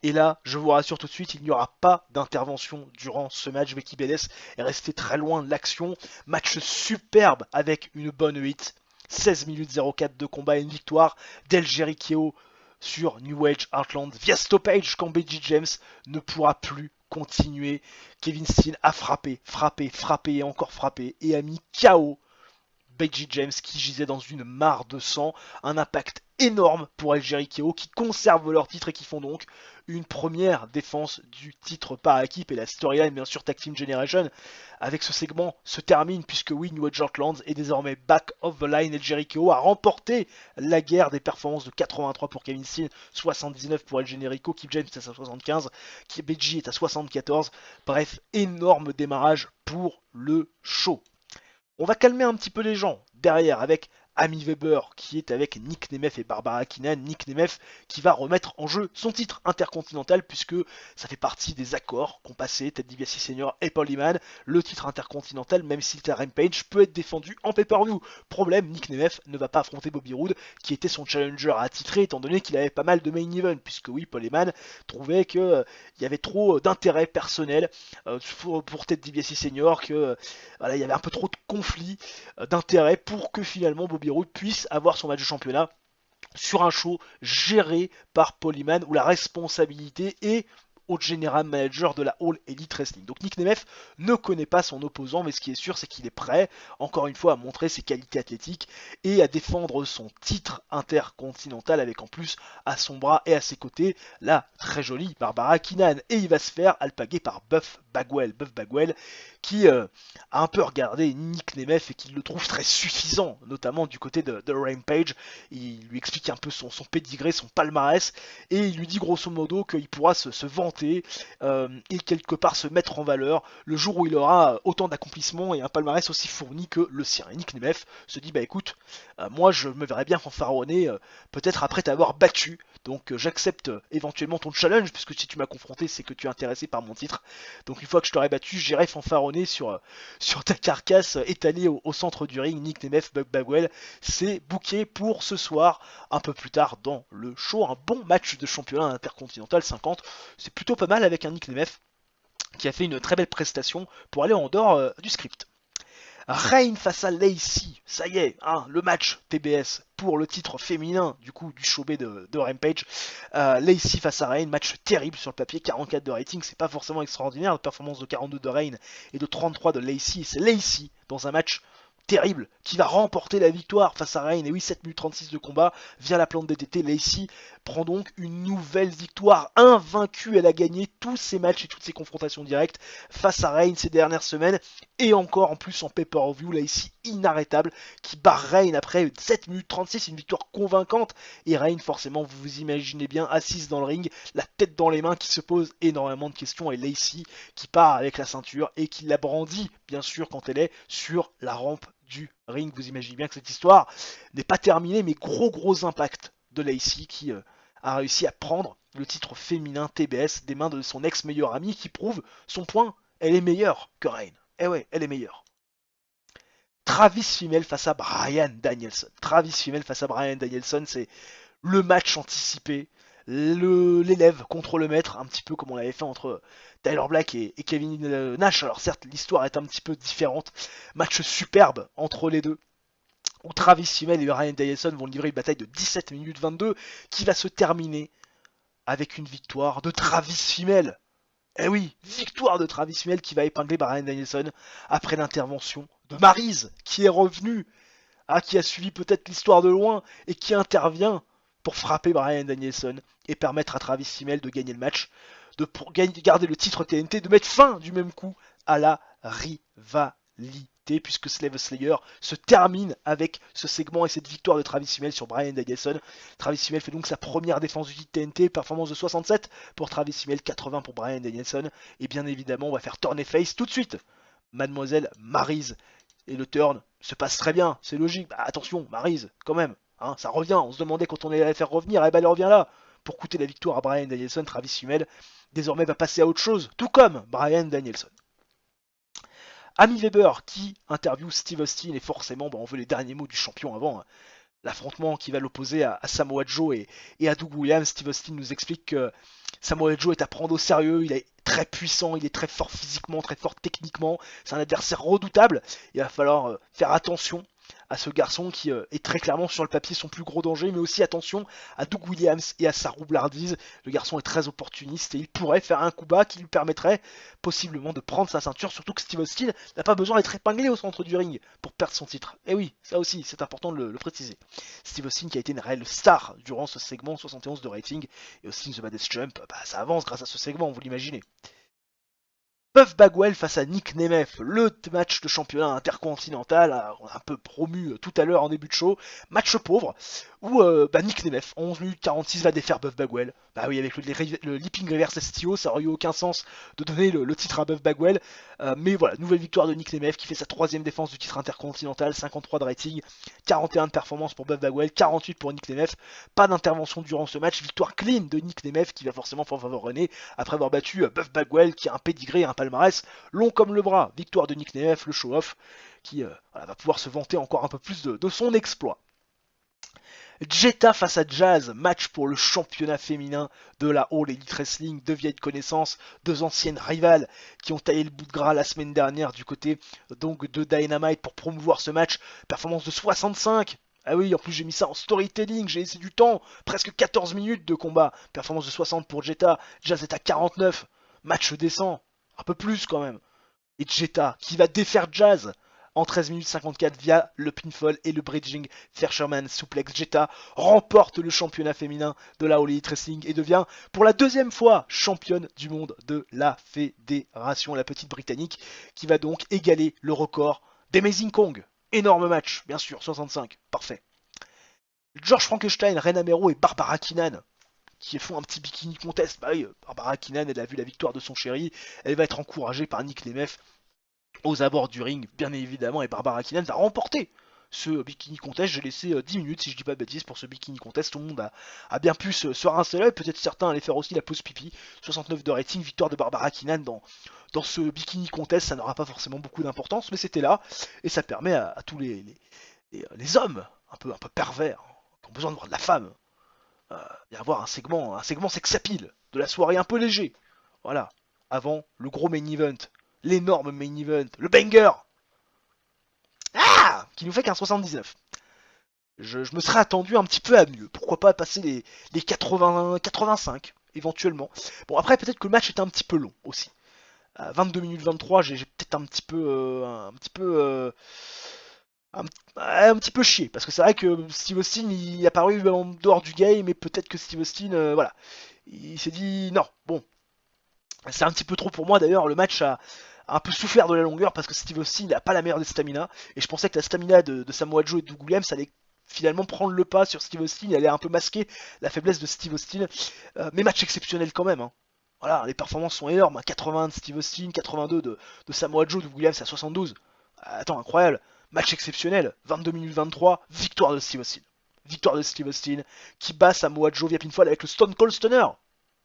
Et là, je vous rassure tout de suite, il n'y aura pas d'intervention durant ce match. Becky Belles est restée très loin de l'action. Match superbe avec une bonne hit. 16 minutes 04 de combat et une victoire d'El Jericho sur New Age Outland via stoppage quand Becky James ne pourra plus continuer. Kevin Steen a frappé et encore frappé et a mis KO Becky James qui gisait dans une mare de sang. Un impact énorme pour El Jericho qui conservent leur titre et qui font donc une première défense du titre par équipe. Et la storyline bien sûr Tag Team Generation avec ce segment se termine, puisque oui, New Age Outlands est désormais back of the line. El Jericho a remporté la guerre des performances de 83 pour Kevin Steen, 79 pour El Generico, Kip James est à 75, Beji est à 74. Bref, énorme démarrage pour le show. On va calmer un petit peu les gens derrière avec Amy Weber qui est avec Nick Nemeth et Barbara Keenan. Nick Nemeth qui va remettre en jeu son titre intercontinental puisque ça fait partie des accords qu'ont passé Ted DiBiase Senior et Paul Heyman. Le titre intercontinental, même si c'était Rampage, peut être défendu en pay-per-view. Problème, Nick Nemeth ne va pas affronter Bobby Roode qui était son challenger attitré étant donné qu'il avait pas mal de main event puisque oui, Paul Heyman trouvait qu'il y avait trop d'intérêt personnel pour Ted DiBiase Senior, que voilà, il y avait un peu trop de conflits d'intérêt pour que finalement Bobby Roode puisse avoir son match de championnat sur un show géré par Paul Heyman où la responsabilité est au general manager de la All Elite Wrestling. Donc Nick Nemeth ne connaît pas son opposant, mais ce qui est sûr, c'est qu'il est prêt, encore une fois, à montrer ses qualités athlétiques et à défendre son titre intercontinental avec en plus à son bras et à ses côtés la très jolie Barbara Keenan. Et il va se faire alpaguer par Buff Bagwell. Buff Bagwell qui a un peu regardé Nick Nemeth et qui le trouve très suffisant, notamment du côté de Rampage. Il lui explique un peu son pédigré, son palmarès, et il lui dit grosso modo qu'il pourra se vanter et quelque part se mettre en valeur le jour où il aura autant d'accomplissements et un palmarès aussi fourni que le sien. Et Nick Nemeth se dit, bah écoute, moi je me verrais bien fanfaronner peut-être après t'avoir battu, donc j'accepte éventuellement ton challenge, puisque si tu m'as confronté, c'est que tu es intéressé par mon titre. Donc une fois que je t'aurai battu, j'irai fanfaronner sur ta carcasse étalée au centre du ring. Nick Nemeth, Buff Bagwell, c'est booké pour ce soir, un peu plus tard dans le show. Un bon match de championnat intercontinental 50, c'est plutôt pas mal avec un Nick Nemeth qui a fait une très belle prestation pour aller en dehors du script. Reign face à Lacey, ça y est, hein, le match TBS pour le titre féminin du coup du show B de Rampage. Lacey face à Reign, match terrible sur le papier, 44 de rating, c'est pas forcément extraordinaire, la performance de 42 de Reign et de 33 de Lacey, c'est Lacey dans un match terrible qui va remporter la victoire face à Reign. Et oui, 7 minutes 36 de combat via la plante DDT. Lacey prend donc une nouvelle victoire invaincue. Elle a gagné tous ses matchs et toutes ses confrontations directes face à Reign ces dernières semaines. Et encore en plus en pay-per-view, Lacey inarrêtable qui barre Reign après 7 minutes 36, une victoire convaincante. Et Reign, forcément, vous vous imaginez bien, assise dans le ring, la tête dans les mains, qui se pose énormément de questions. Et Lacey qui part avec la ceinture et qui la brandit, bien sûr, quand elle est sur la rampe du ring. Vous imaginez bien que cette histoire n'est pas terminée, mais gros impact de Lacey qui a réussi à prendre le titre féminin TBS des mains de son ex-meilleur ami qui prouve son point, elle est meilleure que Reign. Eh ouais, elle est meilleure. Travis Fimmel face à Bryan Danielson. Travis Fimmel face à Bryan Danielson, c'est le match anticipé, l'élève contre le maître, un petit peu comme on l'avait fait entre Tyler Black et Kevin Nash. Alors certes, l'histoire est un petit peu différente. Match superbe entre les deux, où Travis Fimmel et Bryan Danielson vont livrer une bataille de 17 minutes 22 qui va se terminer avec une victoire de Travis Fimmel. Eh oui, victoire de Travis Fimmel qui va épingler Bryan Danielson après l'intervention de Maryse qui est revenue, qui a suivi peut-être l'histoire de loin et qui intervient pour frapper Bryan Danielson et permettre à Travis Fimmel de gagner le match, de garder le titre TNT, de mettre fin du même coup à la rivalité, puisque Slave Slayer se termine avec ce segment et cette victoire de Travis Fimmel sur Bryan Danielson. Travis Fimmel fait donc sa première défense du titre TNT, performance de 67 pour Travis Fimmel, 80 pour Bryan Danielson, et bien évidemment on va faire turn et face tout de suite. Mademoiselle Maryse, et le turn se passe très bien, c'est logique. Bah, attention, Maryse, quand même, hein, ça revient. On se demandait quand on allait la faire revenir, et ben elle revient là. Pour coûter la victoire à Bryan Danielson, Travis Fimmel désormais va passer à autre chose, tout comme Bryan Danielson. Amy Weber qui interviewe Steve Austin, et forcément on veut les derniers mots du champion avant l'affrontement qui va l'opposer à Samoa Joe et à Doug Williams. Steve Austin nous explique que Samoa Joe est à prendre au sérieux, il est très puissant, il est très fort physiquement, très fort techniquement, c'est un adversaire redoutable, il va falloir faire attention à ce garçon qui est très clairement sur le papier son plus gros danger, mais aussi attention à Doug Williams et à sa roublardise. Le garçon est très opportuniste et il pourrait faire un coup bas qui lui permettrait possiblement de prendre sa ceinture, surtout que Steve Austin n'a pas besoin d'être épinglé au centre du ring pour perdre son titre. Et oui, ça aussi, c'est important de le préciser. Steve Austin qui a été une réelle star durant ce segment, 71 de rating, et Austin The Baddest Jump, ça avance grâce à ce segment, vous l'imaginez. Buff Bagwell face à Nick Nemeth, le match de championnat intercontinental, on a un peu promu tout à l'heure en début de show, match pauvre, où Nick Nemeth, en 11 minutes 46, va défaire Buff Bagwell. Bah oui, avec le Leaping Reverse STO, ça aurait eu aucun sens de donner le titre à Buff Bagwell, mais voilà, nouvelle victoire de Nick Nemeth qui fait sa troisième défense du titre intercontinental, 53 de rating, 41 de performance pour Buff Bagwell, 48 pour Nick Nemeth, pas d'intervention durant ce match, victoire clean de Nick Nemeth qui va forcément favoriser après avoir battu Buff Bagwell qui a un pédigré et un palmarès long comme le bras. Victoire de Nick Nemeth, le show-off, qui va pouvoir se vanter encore un peu plus de son exploit. Jetta face à Jazz, match pour le championnat féminin de la All Elite Wrestling, deux vieilles connaissances, deux anciennes rivales qui ont taillé le bout de gras la semaine dernière du côté donc de Dynamite pour promouvoir ce match. Performance de 65. Ah oui, en plus j'ai mis ça en storytelling, j'ai laissé du temps, presque 14 minutes de combat. Performance de 60 pour Jetta, Jazz est à 49. Match décent, un peu plus quand même. Et Jetta qui va défaire Jazz en 13 minutes 54 via le pinfall et le bridging Fisherman Suplex. Jetta remporte le championnat féminin de la All Elite Wrestling et devient pour la deuxième fois championne du monde de la fédération, la petite britannique, qui va donc égaler le record d'Amazing Kong. Énorme match, bien sûr, 65, parfait. George Frankenstein, Rena Mero et Barbara Keenan qui font un petit bikini contest. Bah oui, Barbara Keenan, elle a vu la victoire de son chéri, elle va être encouragée par Nick Nemeth aux abords du ring, bien évidemment, et Barbara Keenan va remporter ce bikini contest. J'ai laissé 10 minutes, si je dis pas de bêtises, pour ce bikini contest. Tout le monde a bien pu se rincer là, peut-être certains allaient faire aussi la pause pipi. 69 de rating, victoire de Barbara Keenan dans ce bikini contest. Ça n'aura pas forcément beaucoup d'importance, mais c'était là, et ça permet à tous les hommes un peu pervers, qui ont besoin de voir de la femme, d'avoir un segment sexapile, de la soirée un peu léger. Voilà, avant le gros main event, l'énorme main event, le banger, qui nous fait qu'un 79. Je me serais attendu un petit peu à mieux. Pourquoi pas passer les 80, 85 éventuellement. Bon, après peut-être que le match était un petit peu long aussi. 22 minutes 23, j'ai peut-être un petit peu chié, parce que c'est vrai que Steve Austin il est apparu en dehors du game, et peut-être que Steve Austin, voilà, il s'est dit non, bon, c'est un petit peu trop pour moi. D'ailleurs, le match a un peu souffert de la longueur parce que Steve Austin n'a pas la meilleure des stamina, et je pensais que la stamina de Samoa Joe et de Doug Williams allait finalement prendre le pas sur Steve Austin, il allait un peu masquer la faiblesse de Steve Austin, mais match exceptionnel quand même, hein. Voilà, les performances sont énormes, hein. 80 de Steve Austin, 82 de Samoa Joe, Doug Williams à 72. Attends, incroyable. Match exceptionnel, 22 minutes 23, victoire de Steve Austin. Victoire de Steve Austin, qui bat Samoa Joe via pinfall avec le Stone Cold Stunner.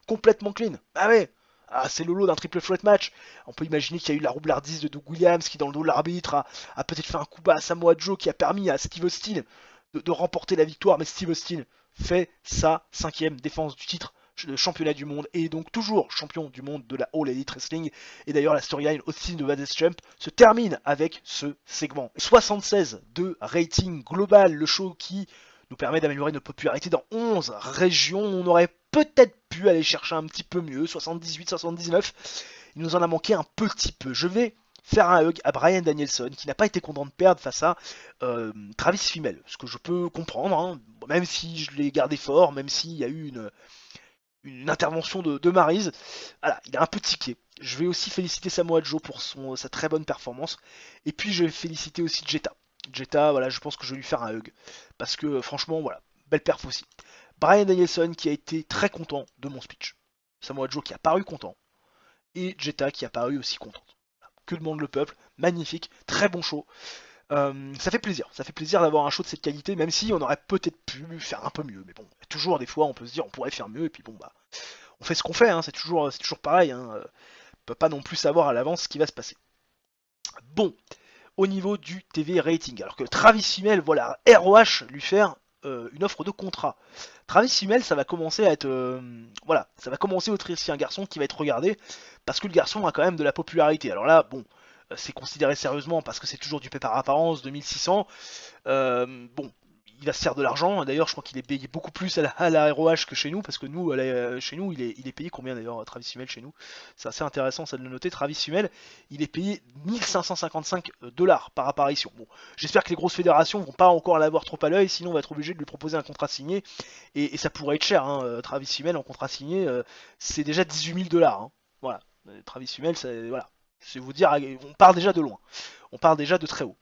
Complètement clean. Ah ouais. Ah, c'est le lot d'un triple threat match. On peut imaginer qu'il y a eu la roublardise de Doug Williams qui, dans le dos de l'arbitre, a peut-être fait un coup bas à Samoa Joe qui a permis à Steve Austin de remporter la victoire. Mais Steve Austin fait sa 5e défense du titre de championnat du monde et donc toujours champion du monde de la All Elite Wrestling. Et d'ailleurs, la storyline Austin de Baddest Champ se termine avec ce segment. 76 de rating global, le show qui nous permet d'améliorer notre popularité dans 11 régions. On aurait peut-être pu aller chercher un petit peu mieux, 78, 79. Il nous en a manqué un petit peu. Je vais faire un hug à Bryan Danielson, qui n'a pas été content de perdre face à Travis Fimmel, ce que je peux comprendre, hein, même si je l'ai gardé fort, même s'il y a eu une intervention de Maryse. Voilà, il a un peu tiqué. Je vais aussi féliciter Samoa Joe pour sa très bonne performance, et puis je vais féliciter aussi Jetta. Jetta, voilà, je pense que je vais lui faire un hug, parce que franchement, voilà, belle perf aussi. Bryan Danielson qui a été très content de mon speech. Samoa Joe qui a paru content. Et Jetta qui a paru aussi contente. Que demande le peuple? Magnifique, très bon show. Ça fait plaisir d'avoir un show de cette qualité, même si on aurait peut-être pu faire un peu mieux. Mais bon, toujours des fois on peut se dire on pourrait faire mieux, et puis bon bah, on fait ce qu'on fait, hein, c'est toujours pareil. Hein, on peut pas non plus savoir à l'avance ce qui va se passer. Bon, au niveau du TV rating, alors que Travis Fimmel, voilà, ROH lui faire une offre de contrat. Travis Fimmel, ça va commencer à être, voilà, ça va commencer à être ici un garçon qui va être regardé parce que le garçon a quand même de la popularité. Alors là, bon, c'est considéré sérieusement parce que c'est toujours du paix par apparence, 2600. Bon, il va se faire de l'argent. D'ailleurs, je crois qu'il est payé beaucoup plus à la ROH que chez nous, parce que nous, chez nous, il est payé combien d'ailleurs, Travis Fimmel chez nous? C'est assez intéressant ça de le noter. Travis Fimmel, il est payé 1555 $ par apparition. Bon, j'espère que les grosses fédérations vont pas encore l'avoir trop à l'œil, sinon on va être obligé de lui proposer un contrat signé, et ça pourrait être cher, hein. Travis Fimmel en contrat signé, c'est déjà 18 000 $. Hein. Voilà, Travis Fimmel, voilà. C'est vous dire, on part déjà de loin. On part déjà de très haut.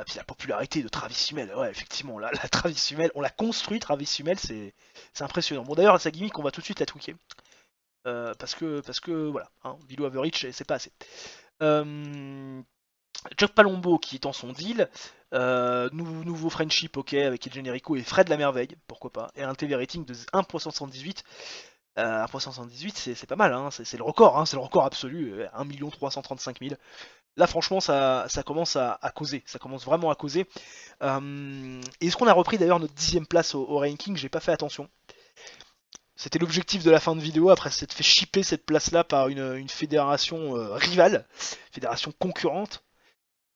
Puis la popularité de Travis Hummel, ouais, effectivement, là, la Travis Hummel, on l'a construit, Travis Hummel, c'est impressionnant. Bon, d'ailleurs, sa gimmick, on va tout de suite la tweaker. Parce que voilà, hein, below average, c'est pas assez. Chuck Palumbo qui est en son deal, nouveau friendship, ok, avec El Generico et Fred la Merveille, pourquoi pas, et un TV rating de 1.78. 1.78, c'est pas mal, hein, c'est le record, hein, c'est le record absolu, 1 335 000. Là, franchement, ça commence à causer, ça commence vraiment à causer. Est-ce qu'on a repris d'ailleurs notre 10ème place au ranking? J'ai pas fait attention. C'était l'objectif de la fin de vidéo, après s'être fait shipper cette place-là par une fédération rivale, fédération concurrente.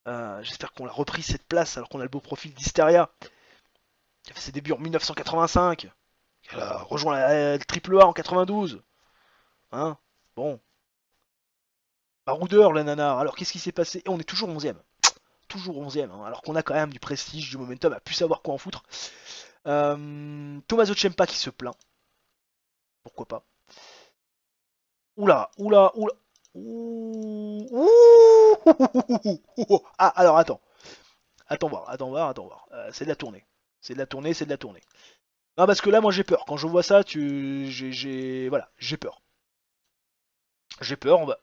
J'espère qu'on a repris cette place alors qu'on a le beau profil d'Hysteria, qui a fait ses débuts en 1985, qui a rejoint la AAA en 92. Hein, bon. Baroudeur, la nana. Alors qu'est-ce qui s'est passé? Et on est toujours 11ème. Toujours 11ème, hein, alors qu'on a quand même du prestige, du momentum, a pu savoir quoi en foutre. Tommaso Ciampa qui se plaint. Pourquoi pas. Oula, oula, oula. Ouh. Ah, alors attends. Attends voir. C'est de la tournée. C'est de la tournée. Non, parce que là, moi j'ai peur. Quand je vois ça, voilà, j'ai peur. J'ai peur, on va.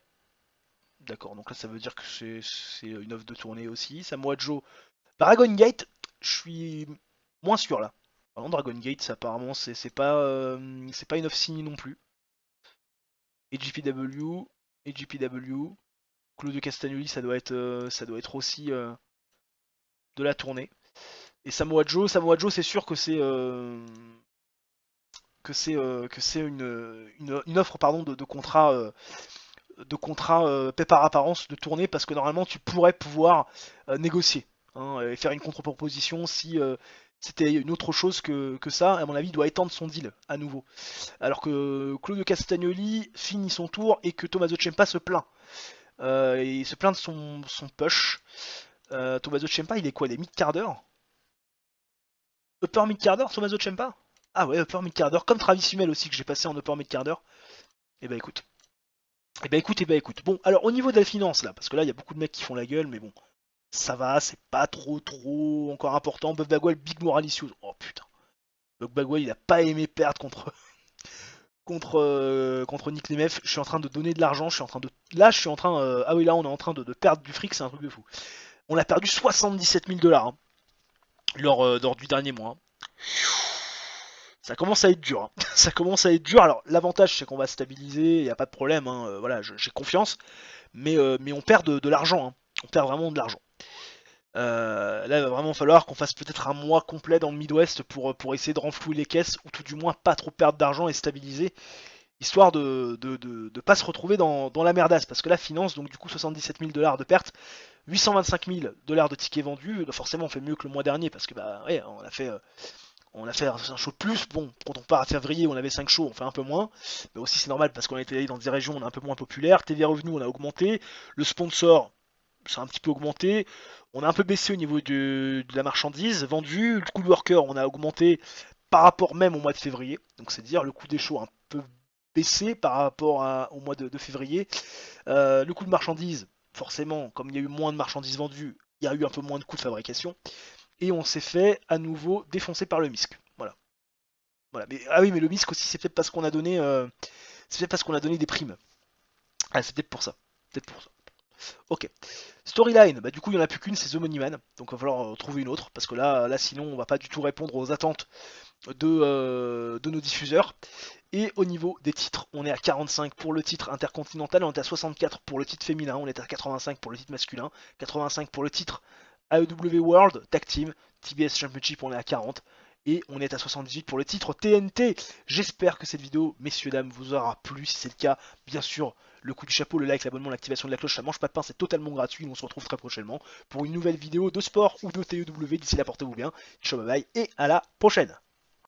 D'accord, donc là ça veut dire que c'est une offre de tournée aussi. Samoa Joe. Dragon Gate, je suis moins sûr là. Par Dragon Gate, apparemment, c'est pas une offre signée non plus. Et GPW, Claudio Castagnoli, ça doit être aussi de la tournée. Et Samoa Joe, c'est sûr que c'est une offre pardon de contrat paix par apparence de tournée, parce que normalement tu pourrais pouvoir négocier, hein, et faire une contre-proposition si c'était une autre chose que ça. À mon avis, il doit étendre son deal à nouveau. Alors que Claudio Castagnoli finit son tour et que Tommaso Ciampa se plaint. Il se plaint de son push. Tommaso Ciampa, il est quoi, des mid-quart d'heure? Upper mid-quart d'heure, Tommaso Ciampa? Ah ouais, upper mid-quart d'heure, comme Travis Hummel aussi, que j'ai passé en upper mid-quart d'heure. Et bah écoute. Écoute. Bon, alors au niveau de la finance là, parce que là il y a beaucoup de mecs qui font la gueule, mais bon, ça va, c'est pas trop encore important. Buff Bagwell, Big Moralicious. Oh putain. Buff Bagwell, il a pas aimé perdre contre Nick Nemeth. Je suis en train de donner de l'argent, Là, je suis en train. Ah oui, là, on est en train de perdre du fric, c'est un truc de fou. On a perdu 77 000 $, hein, lors du dernier mois. Hein. Ça commence à être dur. Hein. Ça commence à être dur. Alors, l'avantage, c'est qu'on va stabiliser, il n'y a pas de problème. Hein. Voilà, j'ai confiance. Mais on perd de l'argent. Hein. On perd vraiment de l'argent. Là, il va vraiment falloir qu'on fasse peut-être un mois complet dans le Midwest pour essayer de renflouer les caisses, ou tout du moins pas trop perdre d'argent et stabiliser, histoire de pas se retrouver dans la merdasse. Parce que la finance, donc du coup 77 000 $ de perte, 825 000 $ de tickets vendus, forcément on fait mieux que le mois dernier, parce que bah ouais, on a fait un show de plus. Bon, quand on part à février, on avait 5 shows, on fait un peu moins. Mais aussi, c'est normal parce qu'on a été allé dans des régions on est un peu moins populaires. TV revenus, on a augmenté. Le sponsor, ça a un petit peu augmenté. On a un peu baissé au niveau de la marchandise vendue. Le coût de worker, on a augmenté par rapport même au mois de février. Donc, c'est dire le coût des shows a un peu baissé par rapport au mois de février. Le coût de marchandise, forcément, comme il y a eu moins de marchandises vendues, il y a eu un peu moins de coûts de fabrication. Et on s'est fait à nouveau défoncer par le MISC. Voilà. Mais, ah oui, mais le MISC aussi, c'est peut-être parce qu'on a donné, des primes. Ah, c'est peut-être pour ça. Ok. Storyline, bah du coup il n'y en a plus qu'une, c'est The Money Man. Donc il va falloir trouver une autre, parce que là sinon on va pas du tout répondre aux attentes de nos diffuseurs. Et au niveau des titres, on est à 45 pour le titre intercontinental, on est à 64 pour le titre féminin, on est à 85 pour le titre masculin, 85 pour le titre AEW World Tag Team, TBS Championship, on est à 40. Et on est à 78 pour le titre TNT. J'espère que cette vidéo, messieurs dames, vous aura plu. Si c'est le cas, bien sûr, le coup du chapeau, le like, l'abonnement, l'activation de la cloche, ça mange pas de pain, c'est totalement gratuit. Nous on se retrouve très prochainement pour une nouvelle vidéo de sport ou de TEW. D'ici là, portez-vous bien. Ciao, bye bye et à la prochaine.